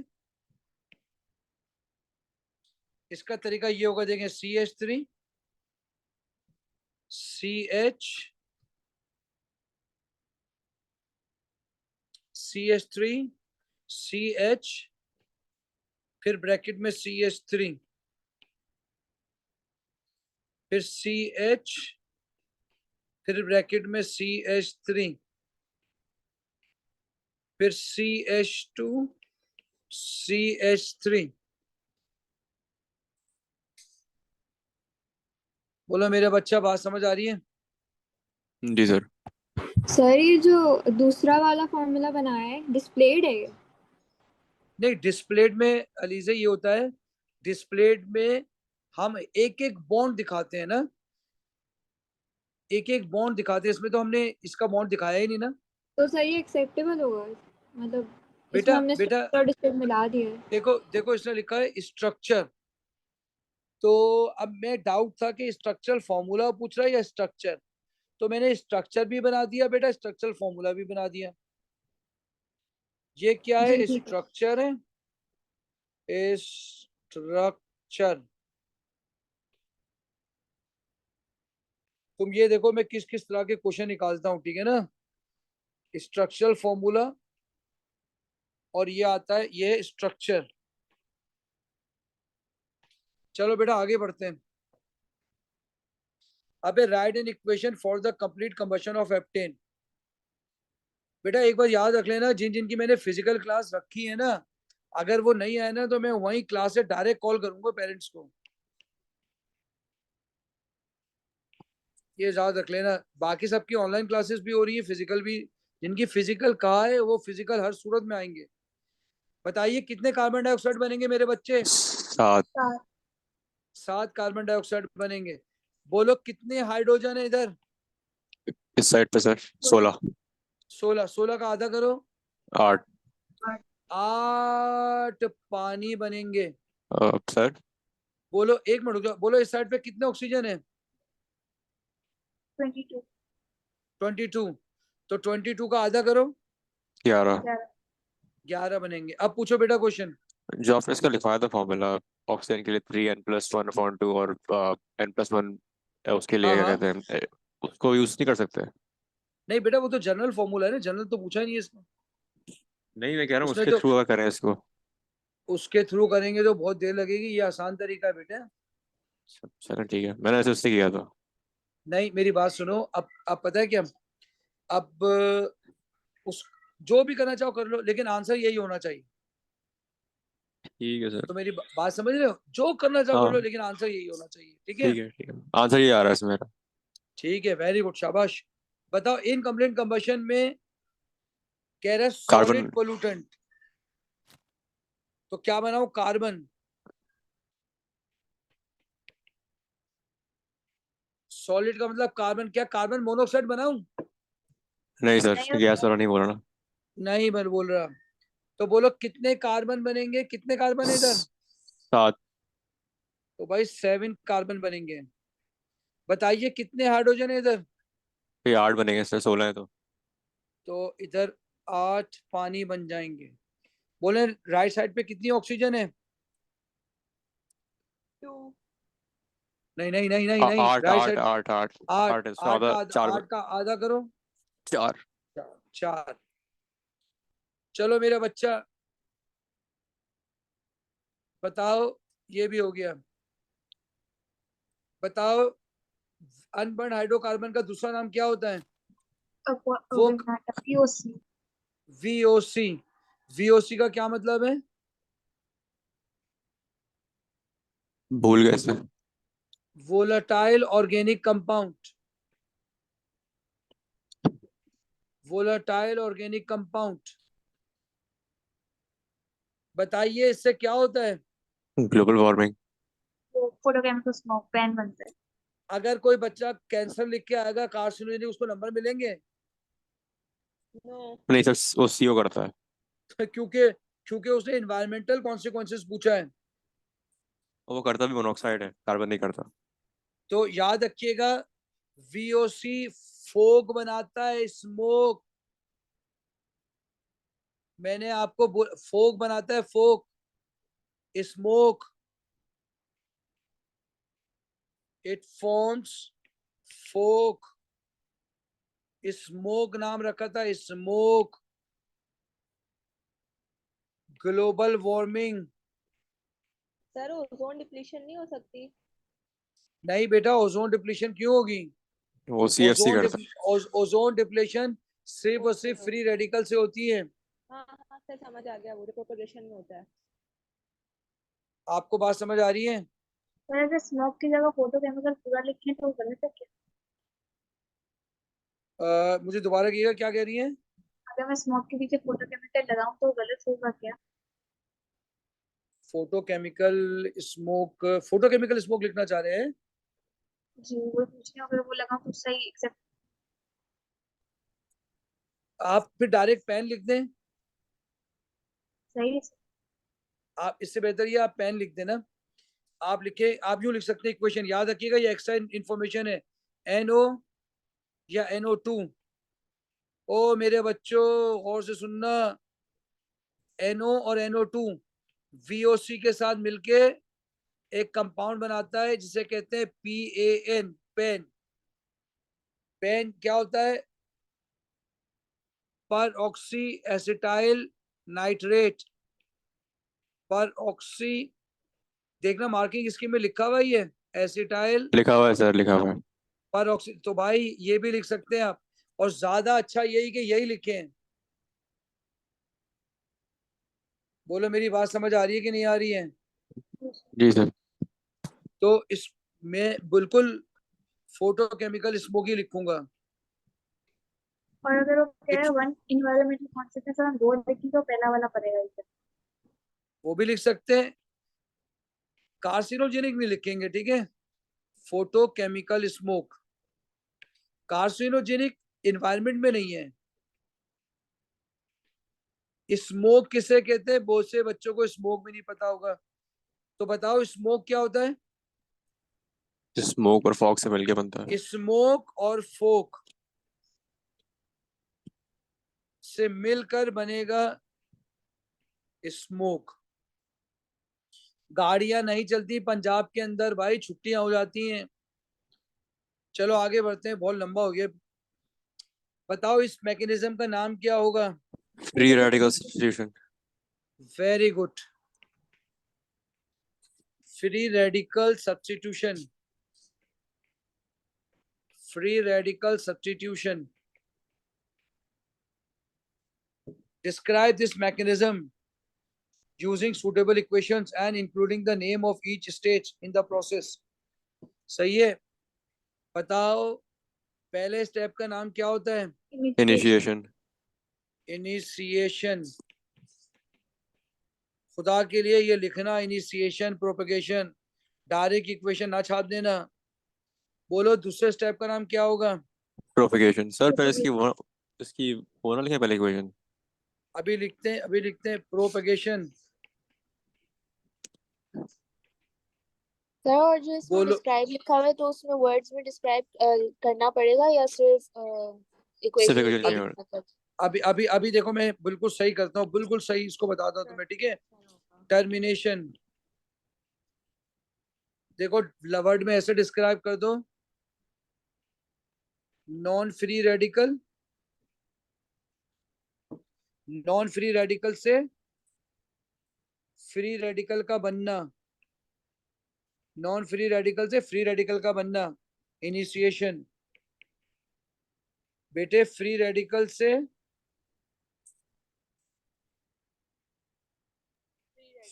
इसका तरीका ये होगा, देखें CH3 CH CH3 CH, फिर ब्रैकेट में CH3, फिर CH, फिर ब्रैकेट में CH3, फिर CH2 CH3। बोलो मेरा बच्चा, बात समझ आ रही है? जी सर। सर ये जो दूसरा वाला फॉर्मूला बनाया है डिस्प्लेड है ये? नहीं, डिस्प्लेड में अलीजे ये होता है, डिस्प्लेड में हम एक एक बॉन्ड दिखाते हैं ना, एक एक बॉन्ड दिखाते हैं। इसमें तो हमने इसका बॉन्ड दिखाया ही नहीं ना। तो सही एक्सेप्टेबल होगा, मतलब इसमें बेटा हमने बेटा स्ट्रक्चर और डिस्प्ले मिला दिया है। देखो देखो, इसने लिखा है स्ट्रक्चर। तो अब मैं डाउट था कि स्ट्रक्चरल फॉर्मूला पूछ रहा है या स्ट्रक्चर, तो मैंने स्ट्रक्चर भी बना दिया बेटा, स्ट्रक्चरल फॉर्मूला भी बना दिया। ये क्या जी है? ठीक है। स्ट्रक्चर है, स्ट्रक्चर। तुम ये देखो मैं किस किस तरह के क्वेश्चन निकालता हूँ, ठीक है ना। स्ट्रक्चरल फॉर्मूला, और ये आता है ये स्ट्रक्चर। चलो बेटा आगे बढ़ते हैं। अबे right an equation for the complete combustion of heptane. बेटा एक बार याद रख लेना, जिन जिनकी मैंने फिजिकल क्लास रखी है ना, अगर वो नहीं आए ना तो मैं वहीं क्लास से डायरेक्ट कॉल करूंगा पेरेंट्स को, ये याद रख लेना। बाकी सबकी ऑनलाइन क्लासेस भी हो रही है, फिजिकल भी। जिनकी फिजिकल कहा है वो फिजिकल हर सूरत में आएंगे। बताइए कितने कार्बन डाइऑक्साइड बनेंगे मेरे बच्चे? 7। 7 कार्बन डाइऑक्साइड बनेंगे। बोलो कितने हाइड्रोजन है इधर? इस साइड पे सर 16। 16। 16 का आधा करो। 8। 8 पानी बनेंगे। सर बोलो एक मिनट रुक जाओ, बोलो इस साइड पे कितने ऑक्सीजन है? 22 22। तो 22 का आधा करो। 11। 11 बनेंगे। अब पूछो बेटा क्वेश्चन। जो आपने इसका लिखवाया था फॉर्मूला ऑक्सीजन के लिए 3n+1/2 और n+1 उसके लिए हाँ क्या हाँ, कहते हैं उसको यूज नहीं कर सकते? नहीं बेटा वो तो जनरल फॉर्मूला है ना, जनरल तो पूछा ही नहीं है इसमें। नहीं, मैं कह रहा हूँ उसमें उसके तो थ्रू अगर करें इसको। उसके थ्रू करेंगे तो बहुत देर लगेगी, ये आसान तरीका है बेटा। चलो ठीक है, मैंने ऐसे उससे किया था। नहीं मेरी बात सुनो, अब पता है क्या, अब उस जो भी करना चाहो कर लो, लेकिन आंसर यही होना चाहिए। ठीक है सर। तो मेरी बात समझ रहे हो? जो करना चाहो कर लो, हाँ लेकिन आंसर यही होना चाहिए, ठीक है। ठीक है, ठीक है, आंसर ये आ रहा है इसमें मेरा। ठीक है, वेरी गुड, शाबाश। बताओ इनकम्प्लीट कंबशन में कह रहा है कार्बन। सॉलिड पोल्यूटेंट, तो क्या बनाऊं? कार्बन। सॉलिड का मतलब कार्बन, क्या कार्बन मोनोऑक्साइड बनाऊं? नहीं नहीं सर, गैस वाला नहीं बोला ना। नहीं मैं बोल रहा। तो बोलो कितने कार्बन बनेंगे, कितने कार्बन है इधर? 7। तो भाई 7 कार्बन बनेंगे। बताइए कितने हाइड्रोजन है इधर? ये 8 बनेंगे सर, 16 है तो। तो इधर 8 पानी बन जाएंगे। बोले राइट साइड पे कितनी ऑक्सीजन है? 2 नहीं नहीं नहीं नहीं नहीं, 8 राइट 8 साइड। 8 8 8। 8 है उसका 8 आधा, का 4 8 का आधा करो। 4। 4। चलो मेरा बच्चा बताओ, ये भी हो गया। बताओ अनबर्न हाइड्रोकार्बन का दूसरा नाम क्या होता है? वो POC VOC। VOC का क्या मतलब है? भूल गए sir. Volatile organic compound. Volatile organic compound. बताइए इससे क्या होता है? Global warming. Photochemical smoke pan बनता है। अगर कोई बच्चा कैंसर लिख के आएगा कार्सिनोजेनिक, उसको नंबर मिलेंगे? नो नहीं सर, वो सीओ करता है। क्योंकि क्योंकि उसने इन्वायरमेंटल कॉन्सिक्वेंसेस पूछा है। और वो करता भी मोनोऑक्साइड है, कार्बन नहीं करता। तो याद रखिएगा, VOC फोग बनाता है, स्मोक। मैंने आपको फोग बनाता है, fog, smoke. It forms fog. Smoke नाम रखा था, smoke. Global warming. Sir ozone depletion नहीं हो सकती? नहीं बेटा, ओजोन डिप्लीशन क्यों होगी? वो सीएफसी ओजोन करता ओजोन डिप्लीशन सिर्फ और ओके सिर्फ ओके फ्री रेडिकल से होती है। हाँ हाँ सर समझ आ गया, वो प्रोपोगेशन में होता है। आपको बात समझ आ रही है? पर अगर स्मोक की जगह फोटोकेमिकल पूरा लिखें तो गलत है क्या? मुझे दोबारा कहिएगा, क्या कह रही है? अगर मैं स्मोक के पीछे फोटोकेमिकल लगाऊं तो गलत होगा क्या? फोटोकेमिकल स्मोक लिखना चाह रहे हैं। जी वो पूछने अगर वो लगा तो सही एक्सेप्ट। आप फिर डायरेक्ट पेन लिख दें, सही है sir। आप इससे बेहतर ये आप पेन लिख देना। आप लिखे, आप यूं लिख सकते हैं इक्वेशन, याद रखिएगा ये एक्स्ट्रा इंफॉर्मेशन है। NO या NO2। ओ मेरे बच्चों गौर से सुनना, NO और NO2 VOC के साथ मिलके एक कंपाउंड बनाता है जिसे कहते हैं PAN, पेन। पेन क्या होता है? पर ऑक्सी एसिटाइल नाइट्रेट। पर ऑक्सी, देखना मार्किंग स्कीम में लिखा हुआ ही है, एसिटाइल लिखा हुआ है सर, लिखा हुआ है। पर ऑक्सी। तो भाई ये भी लिख सकते हैं आप, और ज्यादा अच्छा यही कि यही लिखें। बोलो मेरी बात समझ आ रही है कि नहीं आ रही है? जी सर। तो इस मैं बिल्कुल फोटोकेमिकल स्मोक ही लिखूंगा। और अगर वो कह रहे हैं वन इन्वायरमेंटल कॉन्सिक्वेंस हम दो लिखेंगे तो पहला वाला पड़ेगा इसे। वो भी लिख सकते हैं, कार्सिनोजेनिक नहीं लिखेंगे, ठीक है? फोटोकेमिकल स्मोक कार्सिनोजेनिक एनवायरनमेंट में नहीं है। स्मोक किसे कहते हैं? बहुत से बच्चों को स्मोक भी नहीं पता होगा, तो बताओ स्मोक क्या होता है? स्मोक और फॉग से मिलके बनता है। स्मोक और फोक से मिलकर बनेगा स्मोक। गाड़ियां नहीं चलती पंजाब के अंदर भाई, छुट्टियां हो जाती हैं। चलो आगे बढ़ते हैं, बहुत लंबा हो गया। बताओ इस मैकेनिज्म का नाम क्या होगा? Free radical substitution. Very good, free radical substitution. Free radical substitution. Describe this mechanism using suitable equations and including the name of each stage in the process. सही है, बताओ पहले स्टेप का नाम क्या होता है? इनिशिएशन। इनिशिएशन। खुदा के लिए ये लिखना, इनिशिएशन प्रोपगेशन, डायरेक्ट इक्वेशन ना छाप देना। बोलो दूसरे स्टेप का नाम क्या होगा? प्रोपगेशन। सर पहले इसकी वो ना लिखे पहले इक्वेशन। अभी लिखते हैं प्रोपगेशन। सर और जो इसमें बोलो डिस्क्राइब लिखा हुआ है तो उसमें वर्ड्स में डिस्क्राइब करना पड़ेगा या सिर्फ सिर्फ इक्वेशन equation लिख लिखना के मतलब। अभी देखो मैं बिल्कुल सही करता हूँ, बिल्कुल सही इसको बताता हूँ तुम्हें, ठीक है? टर्मिनेशन। देखो वर्ड में ऐसे डिस्क्राइब कर दो, non free radical, non free radical से फ्री रेडिकल का बनना, नॉन फ्री रेडिकल से फ्री रेडिकल का बनना, इनिशिएशन। बेटे फ्री रेडिकल से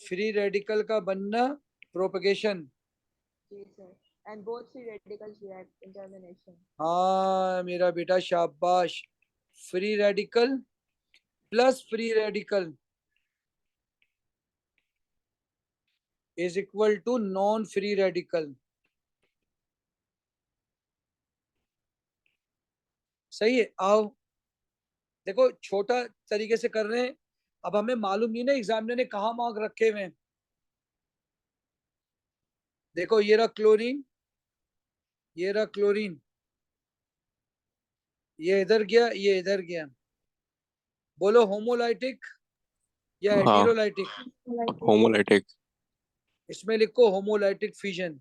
फ्री रेडिकल का बनना, प्रोपगेशन। जी sir and both free radicals react in termination. हाँ मेरा बेटा शाबाश। Free radical plus free radical is equal to non free radical. सही है, आओ देखो छोटा तरीके से कर रहे हैं। अब हमें मालूम नहीं ना एग्जामिनर ने कहाँ मार्क रखे हुए हैं। देखो ये रहा क्लोरीन, ये रहा क्लोरीन, ये इधर गया, ये इधर गया। बोलो होमोलाइटिक या हाँ, हेटेरोलाइटिक? होमोलाइटिक। इसमें लिखो होमोलाइटिक फिजन।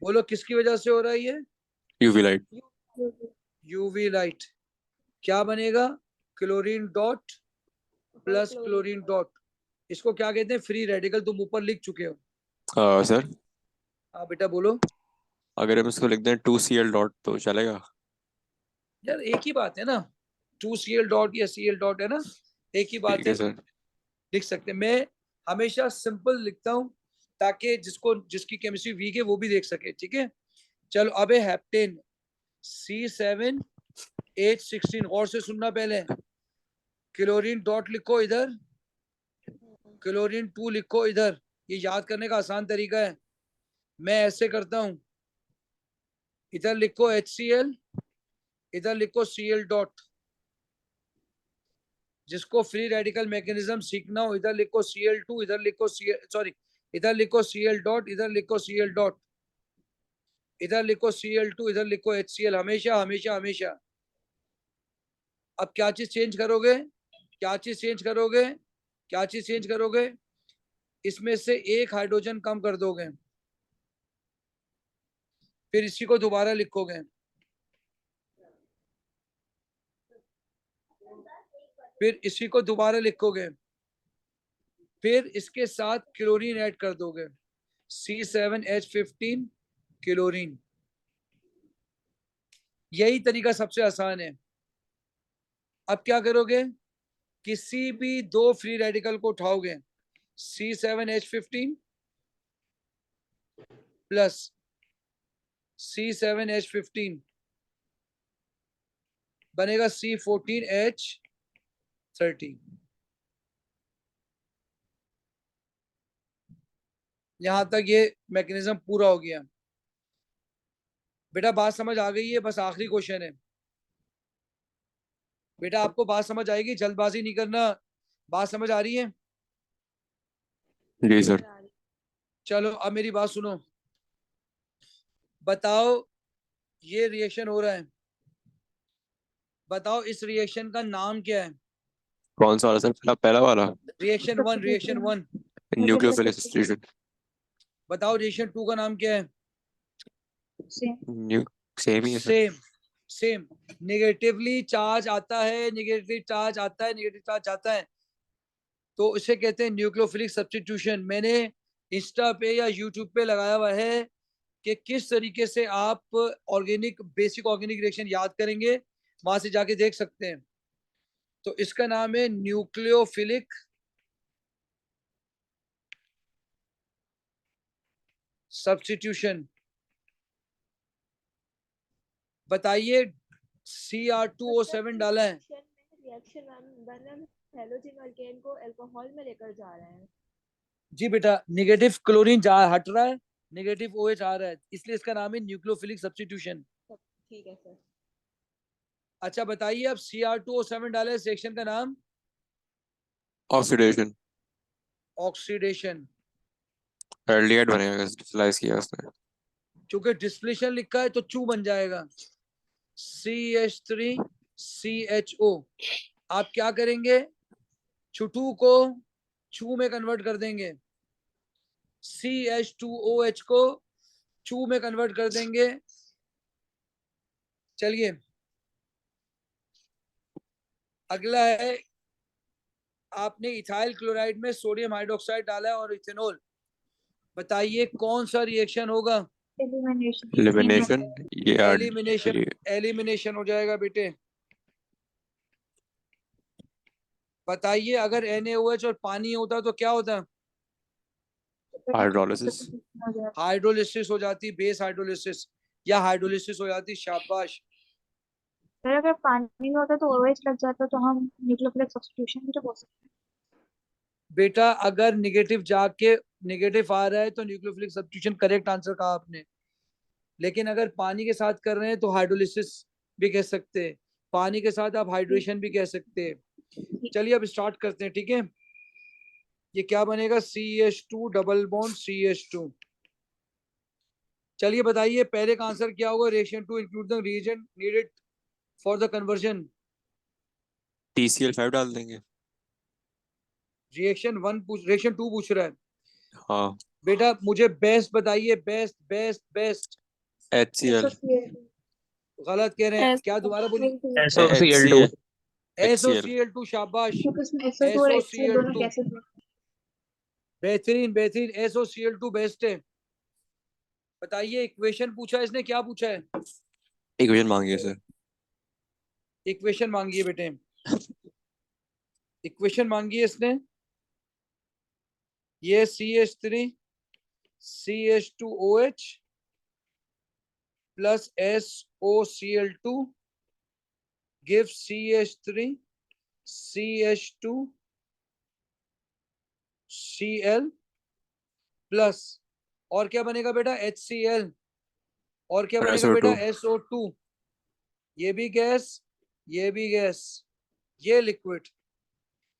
बोलो किसकी वजह से हो रहा है ये? UV light. UV light. क्या बनेगा? Chlorine dot plus chlorine dot. इसको क्या कहते हैं? Free radical. तुम ऊपर लिख चुके हो। सर हाँ बेटा बोलो। अगर हम इसको लिख दें 2Cl डॉट तो चलेगा? यार एक ही बात है ना, 2Cl डॉट या Cl डॉट है ना, एक ही बात ठीक है, है सर। लिख सकते हैं। मैं हमेशा सिंपल लिखता हूँ ताकि जिसकी केमिस्ट्री वीक है वो भी देख सके, ठीक है? चलो अब है हेप्टेन, C7H16। और से सुनना पहले, क्लोरीन डॉट लिखो इधर, क्लोरीन 2 लिखो इधर, ये याद करने का आसान तरीका है। मैं ऐसे करता हूं, इधर लिखो HCl, इधर लिखो Cl डॉट। जिसको फ्री रेडिकल मैकेनिज्म सीखना हो, इधर लिखो Cl2, इधर लिखो इधर लिखो Cl डॉट, इधर लिखो Cl डॉट, इधर लिखो Cl2, इधर लिखो HCl, हमेशा हमेशा हमेशा। अब क्या चीज चेंज करोगे, क्या चीज चेंज करोगे, क्या चीज चेंज करोगे? इसमें से एक हाइड्रोजन कम कर दोगे, फिर इसी को दोबारा लिखोगे, फिर इसी को दोबारा लिखोगे, फिर इसके साथ क्लोरीन ऐड कर दोगे, C7H15 क्लोरीन। यही तरीका सबसे आसान है। अब क्या करोगे, किसी भी दो फ्री रेडिकल को उठाओगे, C7H15 प्लस C7H15 बनेगा C14H13। यहां तक ये मैकेनिज्म पूरा हो गया। बेटा बात समझ आ गई है? बस आखिरी क्वेश्चन है बेटा, आपको बात समझ आएगी, जल्दबाजी नहीं करना। बात समझ आ रही है? जी सर। चलो अब मेरी बात सुनो, बताओ ये रिएक्शन हो रहा है, बताओ इस रिएक्शन का नाम क्या है? कौन सा वाला सर? पहला पहला वाला रिएक्शन 1, रिएक्शन 1। Nucleophilic substitution. बताओ रिएक्शन 2 का नाम क्या है? न्यू सेम ही है sir. Same, same. Negatively charge आता है, निगेटिव चार्ज आता है, निगेटिव चार्ज आता है, तो इसे कहते हैं न्यूक्लियोफिलिक सब्स्टिट्यूशन। मैंने इंस्टा पे या यूट्यूब पे लगाया हुआ है कि किस तरीके से आप ऑर्गेनिक, बेसिक ऑर्गेनिक रिएक्शन याद करेंगे, वहां से जाके देख सकते हैं। तो इसका नाम है न्यूक्लियोफिलिक सब्स्टिट्यूशन। बताइए, Cr2O7 डाला है, रिएक्शन वन हैलोजन अल्केन को अल्कोहल में लेकर जा रहे हैं। जी बेटा, निगेटिव क्लोरीन जा हट रहा है, निगेटिव OH आ रहा है, इसलिए इसका नाम है न्यूक्लियोफिलिक सब्स्टिट्यूशन। ठीक है सर। अच्छा बताइए, अब Cr2O7 डाला है, सेक्शन का नाम ऑक्सीडेशन। ऑक्सीडेशन। एल्डिहाइड बनेगा, डिस्टलाइज किया उसने। क्योंकि डिस्प्लेशन लिखा है तो चू बन जाएगा, CH3CHO। आप क्या करेंगे, छुटू को चू में कन्वर्ट कर देंगे, CH2OH को चू में कन्वर्ट कर देंगे। चलिए अगला है, आपने इथाइल क्लोराइड में सोडियम हाइड्रोक्साइड डाला है और इथेनॉल। बताइए कौन सा रिएक्शन होगा? एलिमिनेशन। ये एलिमिनेशन, एलिमिनेशन हो जाएगा बेटे। बताइए अगर NaOH और पानी होता तो क्या होता? हाइड्रोलिसिस। हाइड्रोलिसिस हो जाती, बेस हाइड्रोलिसिस या हाइड्रोलिसिस हो जाती। शाबाश। सर अगर पानी में होता तो OH लग जाता तो हम न्यूक्लियोफिलिक सब्स्टिट्यूशन भी तो बोल सकते हैं। बेटा अगर निगेटिव जाके निगेटिव आ रहा है तो न्यूक्लियोफिलिक सब्स्टिट्यूशन करेक्ट आंसर कहा आपने। लेकिन अगर पानी के साथ कर रहे हैं तो हाइड्रोलिसिस भी कह सकते हैं, पानी के साथ आप हाइड्रेशन भी कह सकते हैं। चलिए अब स्टार्ट करते हैं, ठीक है। ये क्या बनेगा, CH2 डबल बॉन्ड CH2। चलिए बताइए पहले का आंसर क्या होगा, reaction 2 include the reagent needed for the conversion. TCl5 डाल देंगे। रिएक्शन 2 पूछ रहा है। हाँ। बेटा मुझे बेस्ट बताइए, बेस्ट बेस्ट बेस्ट। HCl। गलत कह रहे हैं, S क्या दोबारा बोलिए? SOCl2। HCl। SOCl2, शाबाश। क्योंकि उसमें SO2 और HCl दोनों SOCl2 गैसेस हैं। बेहतरीन बेहतरीन, SOCl2 बेस्ट है। बताइए इक्वेशन पूछा है इसने, क्या पूछा है? Equation मांगिए sir. इक्वेशन मांगी है बेटे, इक्वेशन मांगी है इसने। ये CH3 CH2OH plus SOCl2 gives CH3 CH2 Cl plus, और क्या बनेगा बेटा, HCl, और क्या और बनेगा बेटा, SO2। SO2, ये भी गैस, ये भी गैस, ये लिक्विड।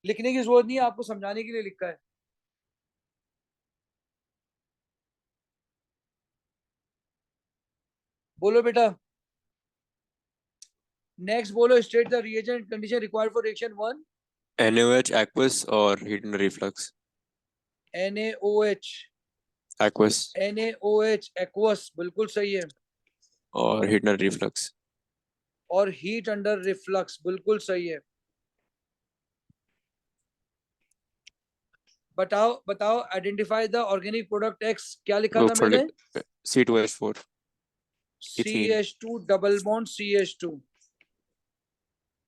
लिखने की जरूरत नहीं है, आपको समझाने के लिए लिखा है। बोलो बेटा, नेक्स्ट बोलो, state the reagent condition required for reaction 1। NaOH aqueous और heat and reflux. NaOH, aqueous NaOH aqueous, बिल्कुल सही है, और हीट एंड रिफ्लक्स। और हीट अंडर रिफ्लक्स, बिल्कुल सही है। बताओ बताओ, identify the organic product X, क्या लिखा था ऊपर मैंने, C2H4 ethene. CH2 double bond CH2,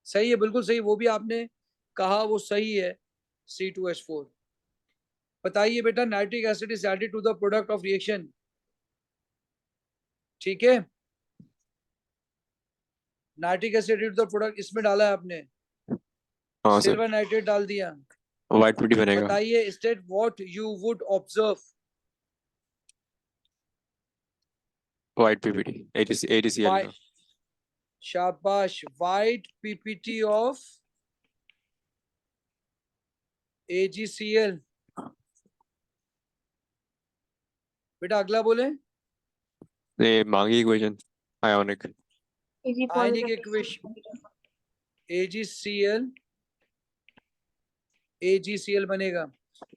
सही है, बिल्कुल सही, वो भी आपने कहा, वो सही है, C2H4। बताइए बेटा, nitric acid is added to the product of reaction, ठीक है, nitric acid to the product, इसमें डाला है आपने, हाँ सर, सिल्वर नाइट्रेट डाल दिया। वाइट पीटी बनेगा। बताइए, state what you would observe, white PPT ATCL का। शाबाश, वाइट पीपीटी ऑफ AgCl। बेटा अगला बोले, ये मांगी equation ionic. Easy ionic polymer equation, AgCl, AgCl बनेगा,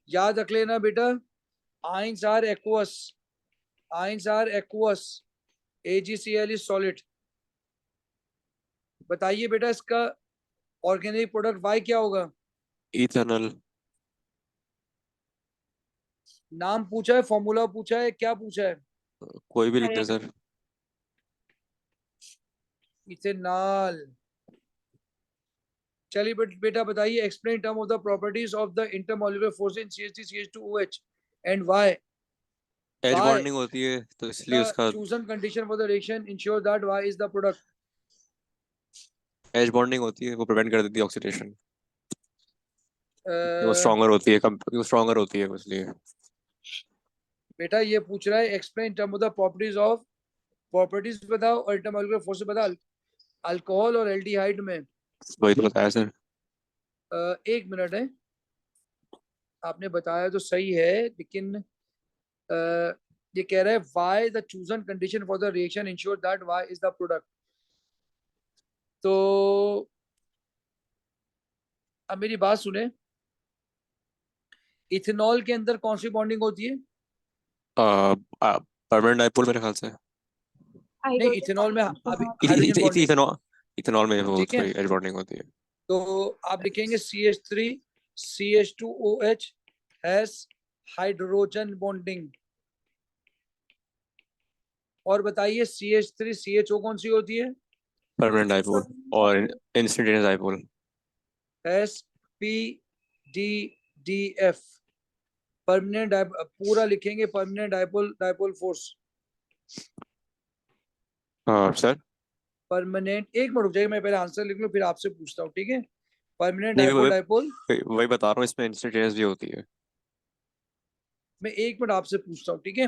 याद रख लेना बेटा, ions are aqueous, ions are aqueous, AgCl is solid. बताइए बेटा, इसका ऑर्गेनिक प्रोडक्ट Y क्या होगा, इथेनॉल। नाम पूछा है, फॉर्मूला पूछा है, क्या पूछा है, कोई भी लिख दे correct. सर। इथेनॉल। चलिए बेटा बताइए, explain term of the properties of the intermolecular force in CH3 CH2OH and why H why bonding होती है तो इसलिए the उसका chosen condition for the reaction ensure that Y is the product। H bonding होती है, वो prevent कर देती है ऑक्सीडेशन। वो अ, स्ट्रॉन्गर होती है, कम वो स्ट्रॉन्गर होती है इसलिए। बेटा ये पूछ रहा है, explain term of the properties बताओ, और इंटरमॉलिक्यूलर फोर्स बताओ, अल्कोहल और एल्डिहाइड में। वही तो बताया सर। एक मिनट है, आपने बताया तो सही है, लेकिन ये कह रहा है why the chosen condition for the reaction ensure that Y is the product। तो अब मेरी बात सुने, इथेनॉल के अंदर कौन सी बॉन्डिंग होती है, परमानेंट डाइपोल मेरे ख्याल से। नहीं, Hydrogen इथेनॉल में अभी हाइड्रोजन बॉन्डिंग, इथेनॉल, इथेनॉल में वो ठीक है, सॉरी एज बॉन्डिंग होती है। तो आप लिखेंगे CH3 CH2OH has hydrogen bonding. और बताइए, CH3 CHO कौन सी होती है, परमानेंट डाइपोल और इंस्टेंटेनियस डाइपोल। SPDDF, परमानेंट, पूरा लिखेंगे, परमानेंट डाइपोल, डाइपोल फोर्स, हाँ सर। परमानेंट, एक मिनट रुक जाइए, मैं पहले आंसर लिख लूं फिर आपसे पूछता हूँ, ठीक है, परमानेंट नहीं डाइपोल डाइपोल। वही बता रहा हूँ, इसमें इंस्टेंटेनियस भी होती है। मैं एक मिनट आपसे पूछता हूँ, ठीक है,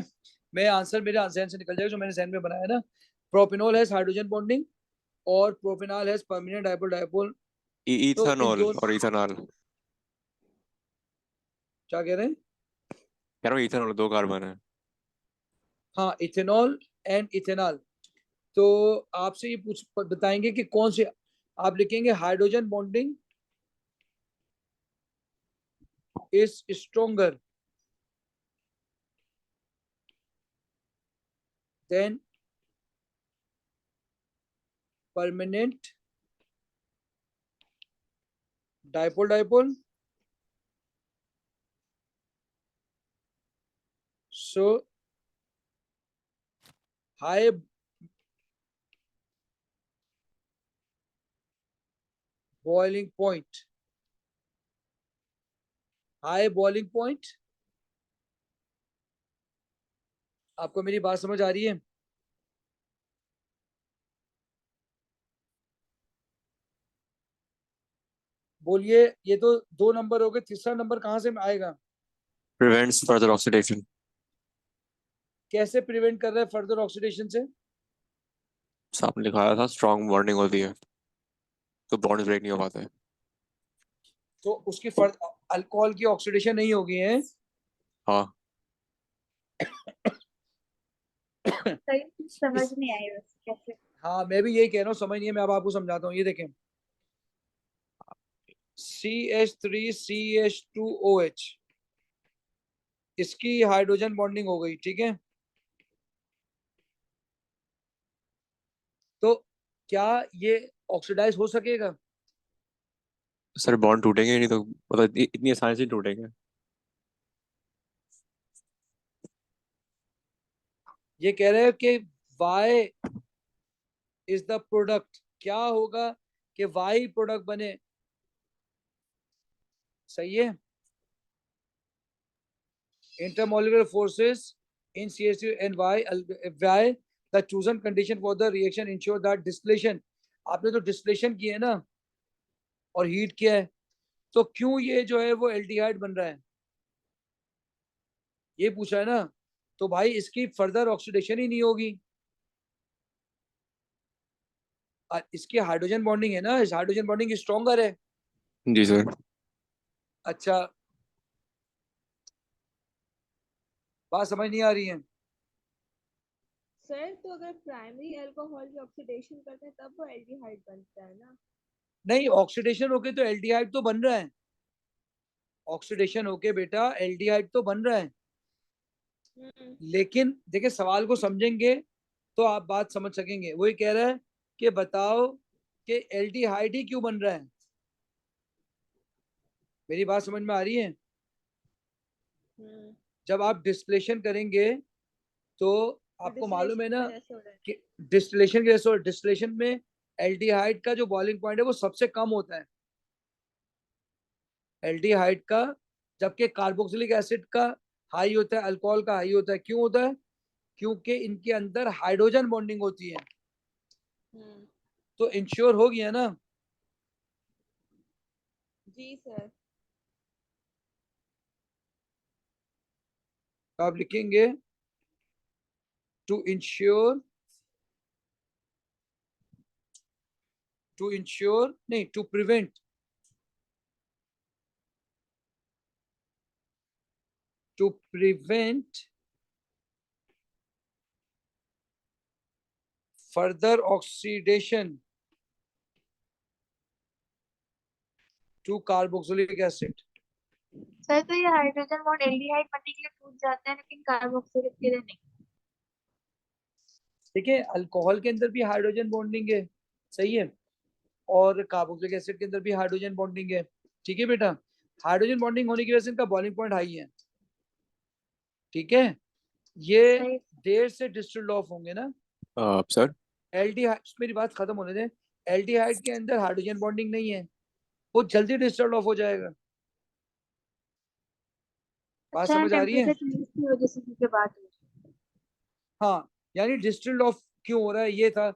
मैं आंसर मेरे जहन से निकल जाएगा, जो मैंने जहन में बनाया ना, प्रोपिनॉल है हाइड्रोजन बॉन्डिंग, और प्रोपिनॉल है परमानेंट डाइपोल डाइपोल। तो इन इथेनॉल दोनों, और इथेनॉल, क्या कह रहे हैं, कह रहा हूँ इथेनॉल 2 कार्बन है। हाँ, इथेनॉल एंड इथेनॉल। तो आपसे ये पूछ बताएंगे कि कौन से, आप लिखेंगे hydrogen bonding is stronger then permanent dipole dipole. So high boiling point, high boiling point, आपको मेरी बात समझ आ रही है, बोलिए, ये तो 2 नंबर हो गए, तीसरा नंबर कहाँ से आएगा, prevents further oxidation. कैसे प्रिवेंट कर रहा है फर्दर ऑक्सीडेशन से? सामने लिखाया था स्ट्रॉन्ग बॉन्डिंग होती है तो बॉन्ड ब्रेक नहीं हो पाते हैं। तो उसकी अल्कोहल की ऑक्सीडेशन नहीं होगी है? हाँ सही समझ नहीं आई बस कैसे। हाँ मैं भी यही कह रहा हूँ, समझ नहीं है, मैं अब आपको समझाता हूँ। ये देखें, CH3CH2OH इसकी हाइड्रोजन बॉन्डिंग हो गई, ठीक है। तो क्या ये ऑक्सीडाइज हो सकेगा? सर बॉन्ड टूटेंगे ही नहीं तो मतलब इतनी आसानी से टूटेंगे। ये कह रहे हैं कि Y इज द प्रोडक्ट, क्या होगा कि Y प्रोडक्ट बने, सही है। Intermolecular forces in CH3 and Y the chosen condition for the reaction ensure that distillation, आपने तो डिस्टिलेशन की है ना और हीट किया है, तो क्यों ये जो है वो एल्डिहाइड बन रहा है, ये पूछा है ना। तो भाई इसकी फर्दर ऑक्सीडेशन ही नहीं होगी, इसकी हाइड्रोजन बॉन्डिंग है ना, इस हाइड्रोजन बॉन्डिंग स्ट्रॉन्गर है। जी सर। अच्छा, बात समझ नहीं आ रही है? सर तो अगर प्राइमरी अल्कोहल की ऑक्सीडेशन करते हैं तब वो एल्डिहाइड बनता है ना? नहीं, ऑक्सीडेशन होके तो एल्डिहाइड तो बन रहा है, ऑक्सीडेशन होके बेटा एल्डिहाइड तो बन रहा है। लेकिन देखिए सवाल को समझेंगे तो आप बात समझ सकेंगे। वही कह रहा है कि बताओ कि एल्डिहाइड ही क्यों बन रहा है। मेरी बात समझ में आ रही है? जब आप डिस्टिलेशन करेंगे तो आपको मालूम है ना कि डिस्टिलेशन के डिस्टिलेशन में एल्डिहाइड का जो बॉइलिंग पॉइंट है वो सबसे कम होता है एल्डिहाइड का, जबकि कार्बोक्सिलिक एसिड का हाई होता है, अल्कोहल का हाई होता है। क्यों होता है? क्योंकि इनके अंदर हाइड्रोजन बॉन्डिंग होती है। तो इंश्योर हो गया ना? जी सर। तो आप लिखेंगे टू इंश्योर नहीं, to prevent further oxidation to carboxylic acid। Sir तो ये हाइड्रोजन बॉन्ड एल्डिहाइड बनने के लिए टूट जाते हैं लेकिन कार्बोक्सिलिक के लिए नहीं। देखिए अल्कोहल के अंदर भी हाइड्रोजन बॉन्डिंग है, सही है, और कार्बोक्सिलिक एसिड के अंदर भी हाइड्रोजन बॉन्डिंग है, ठीक है बेटा। हाइड्रोजन बॉन्डिंग होने की वजह से इनका बॉइलिंग पॉइंट हाई है, ठीक है। ये सही। देर से डिस्टिल्ड ऑफ होंगे ना। सर एल्डिहाइड, मेरी बात खत्म होने दें। एल्डिहाइड के अंदर हाइड्रोजन बॉन्डिंग नहीं है, वो जल्दी डिस्टिल्ड ऑफ हो जाएगा। बात अच्छा, समझ आ रही है? टेम्परेचर चेंज की वजह से की बात हो रही है। हाँ, यानी डिस्टिल्ड ऑफ क्यों हो रहा है ये था।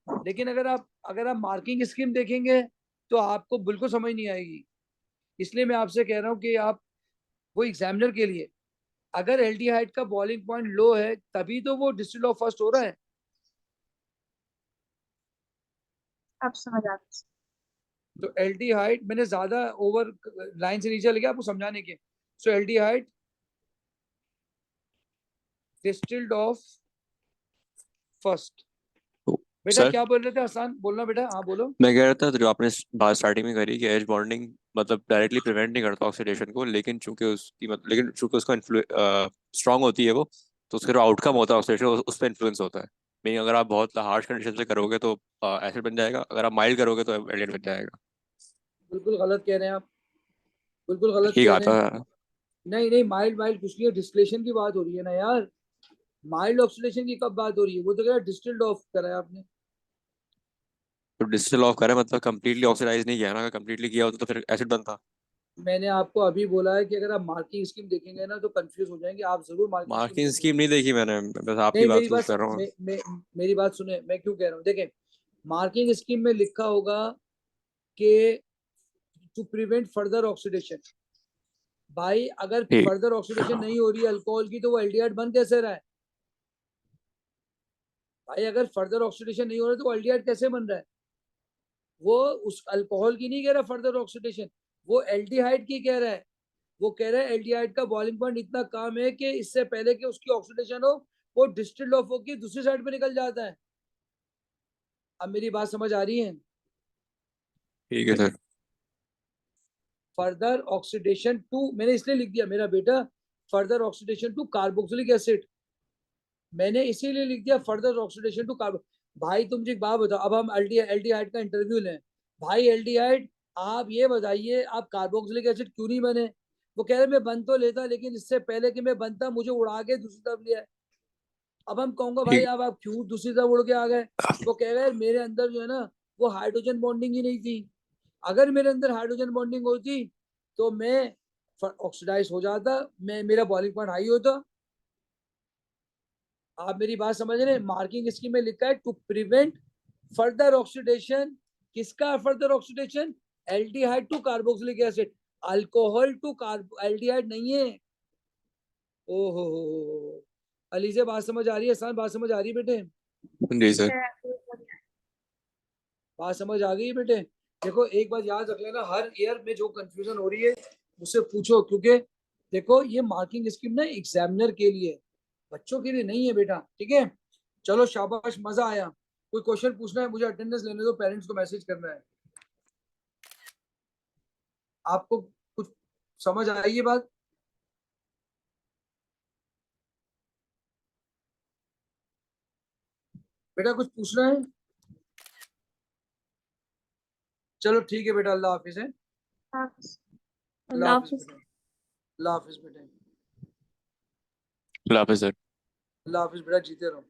लेकिन अगर आप मार्किंग स्कीम देखेंगे तो आपको बिल्कुल समझ नहीं आएगी। इसलिए मैं आपसे कह रहा हूँ कि आप वो एग्जामिनर के लिए, अगर एल्डिहाइड का बॉइलिंग पॉइंट लो है तभी तो वो डिस्टिल्ड ऑफ फर्स्ट हो रहा है। अब समझ आ गई। तो एल्डिहाइड मैंने ज्यादा ओवर लाइन से नीचे लगे आपको समझाने के। सो एल्डिहाइड डिस्टिल्ड ऑफ फर्स्ट। बेटा सर क्या बोल रहे थे आसान, बोलना बेटा, हाँ बोलो। मैं कह रहा था जो आपने बात स्टार्टिंग में करी कि एज बॉन्डिंग मतलब डायरेक्टली प्रिवेंट नहीं करता ऑक्सीडेशन को, लेकिन चूंकि उसका स्ट्रांग होती है वो, तो उसका जो आउटकम होता है ऑक्सीडेशन उस पर इन्फ्लुएंस होता है। मीनिंग अगर आप बहुत हार्श कंडीशन से करोगे तो एसिड बन जाएगा, अगर आप माइल्ड करोगे तो एल्डिहाइड बन जाएगा। बिल्कुल गलत कह रहे हैं आप, बिल्कुल गलत ठीक कह रहे आता हैं। है। नहीं नहीं, माइल्ड माइल्ड कुछ नहीं है, डिस्टिलेशन की बात हो रही है ना यार। माइल्ड ऑक्सीडेशन की कब बात हो रही है? वो तो कह रहा डिस्टिल्ड ऑफ करा है आपने। तो डिस्टिल ऑफ करें मतलब कंप्लीटली ऑक्सीडाइज नहीं किया ना, अगर कंप्लीटली किया होता तो फिर एसिड बनता। मैंने आपको अभी बोला है कि अगर आप मार्किंग स्कीम देखेंगे ना तो कंफ्यूज हो जाएंगे। आप जरूर मार्किंग स्कीम मार्किंग देखिए। स्कीम नहीं देखी मैंने, बस आपकी नहीं बात मेरी सोच बात कर रहा हूँ। मेरी बात सुने, मैं क्यों कह रहा हूँ। देखें, मार्किंग स्कीम में लिखा होगा कि टू प्रिवेंट फर्दर ऑक्सीडेशन, भाई अगर ठीक। फर्दर ऑक्सीडेशन नहीं हो रही है अल्कोहल की तो वो एल्डिहाइड बन कैसे रहा है? भाई अगर फर्दर ऑक्सीडेशन नहीं हो रहा तो एल्डिहाइड कैसे बन रहा है? वो उस अल्कोहल की नहीं कह रहा फर्दर ऑक्सीडेशन, वो एल्डिहाइड की कह रहा है। वो कह रहा है एल्डिहाइड का बॉइलिंग पॉइंट इतना कम है कि इससे पहले कि उसकी ऑक्सीडेशन हो वो डिस्टिल्ड ऑफ होकर दूसरी साइड पे निकल जाता है। अब मेरी बात समझ आ रही है? ठीक है सर। फर्दर ऑक्सीडेशन टू, मैंने इसलिए लिख दिया मेरा बेटा further oxidation to carboxylic acid, मैंने इसीलिए लिख दिया फर्दर ऑक्सीडेशन टू कार्बो। भाई तुम मुझे एक बात बताओ, अब हम एल्डिहाइड का इंटरव्यू लें। भाई एल्डिहाइड आप ये बताइए आप कार्बोक्सिलिक एसिड क्यों नहीं बने? वो कह रहे मैं बन तो लेता लेकिन इससे पहले कि मैं बनता मुझे उड़ा के दूसरी तरफ लिया है। अब हम कहूंगा भाई ठीक। अब आप क्यों दूसरी तरफ उड़ के आ गए? वो कह रहे मेरे अंदर जो है ना वो हाइड्रोजन बॉन्डिंग ही नहीं थी। अगर मेरे अंदर हाइड्रोजन बॉन्डिंग होती तो मैं ऑक्सीडाइज हो जाता, मैं मेरा बॉइलिंग पॉइंट हाई होता। आप मेरी बात समझ रहे हैं? मार्किंग स्कीम में लिखा है टू प्रिवेंट फर्दर ऑक्सीडेशन। किसका further oxidation? Aldehyde to carboxylic acid, alcohol to carbo, aldehyde नहीं है। ओहो अली से बात समझ आ रही है? आसान बात समझ आ रही है बेटे? जी सर। बात समझ आ गई है बेटे? देखो एक बात याद रख लेना, हर ईयर में जो कंफ्यूजन हो रही है मुझसे पूछो, क्योंकि देखो ये मार्किंग स्कीम ना एग्जामिनर के लिए, बच्चों के लिए नहीं है बेटा। ठीक है, चलो शाबाश, मजा आया। कोई क्वेश्चन पूछना है मुझे अटेंडेंस लेने दो, पेरेंट्स को मैसेज करना है। आपको कुछ समझ आई ये बात? बेटा कुछ पूछना है? चलो ठीक है बेटा, अल्लाह हाफिज है। अल्लाह हाफिज बेटा, अल्लाह हाफिज बेटा, अल्लाह हाफिज़ सर। अल्लाह हाफिज बेटा, जीते रहो।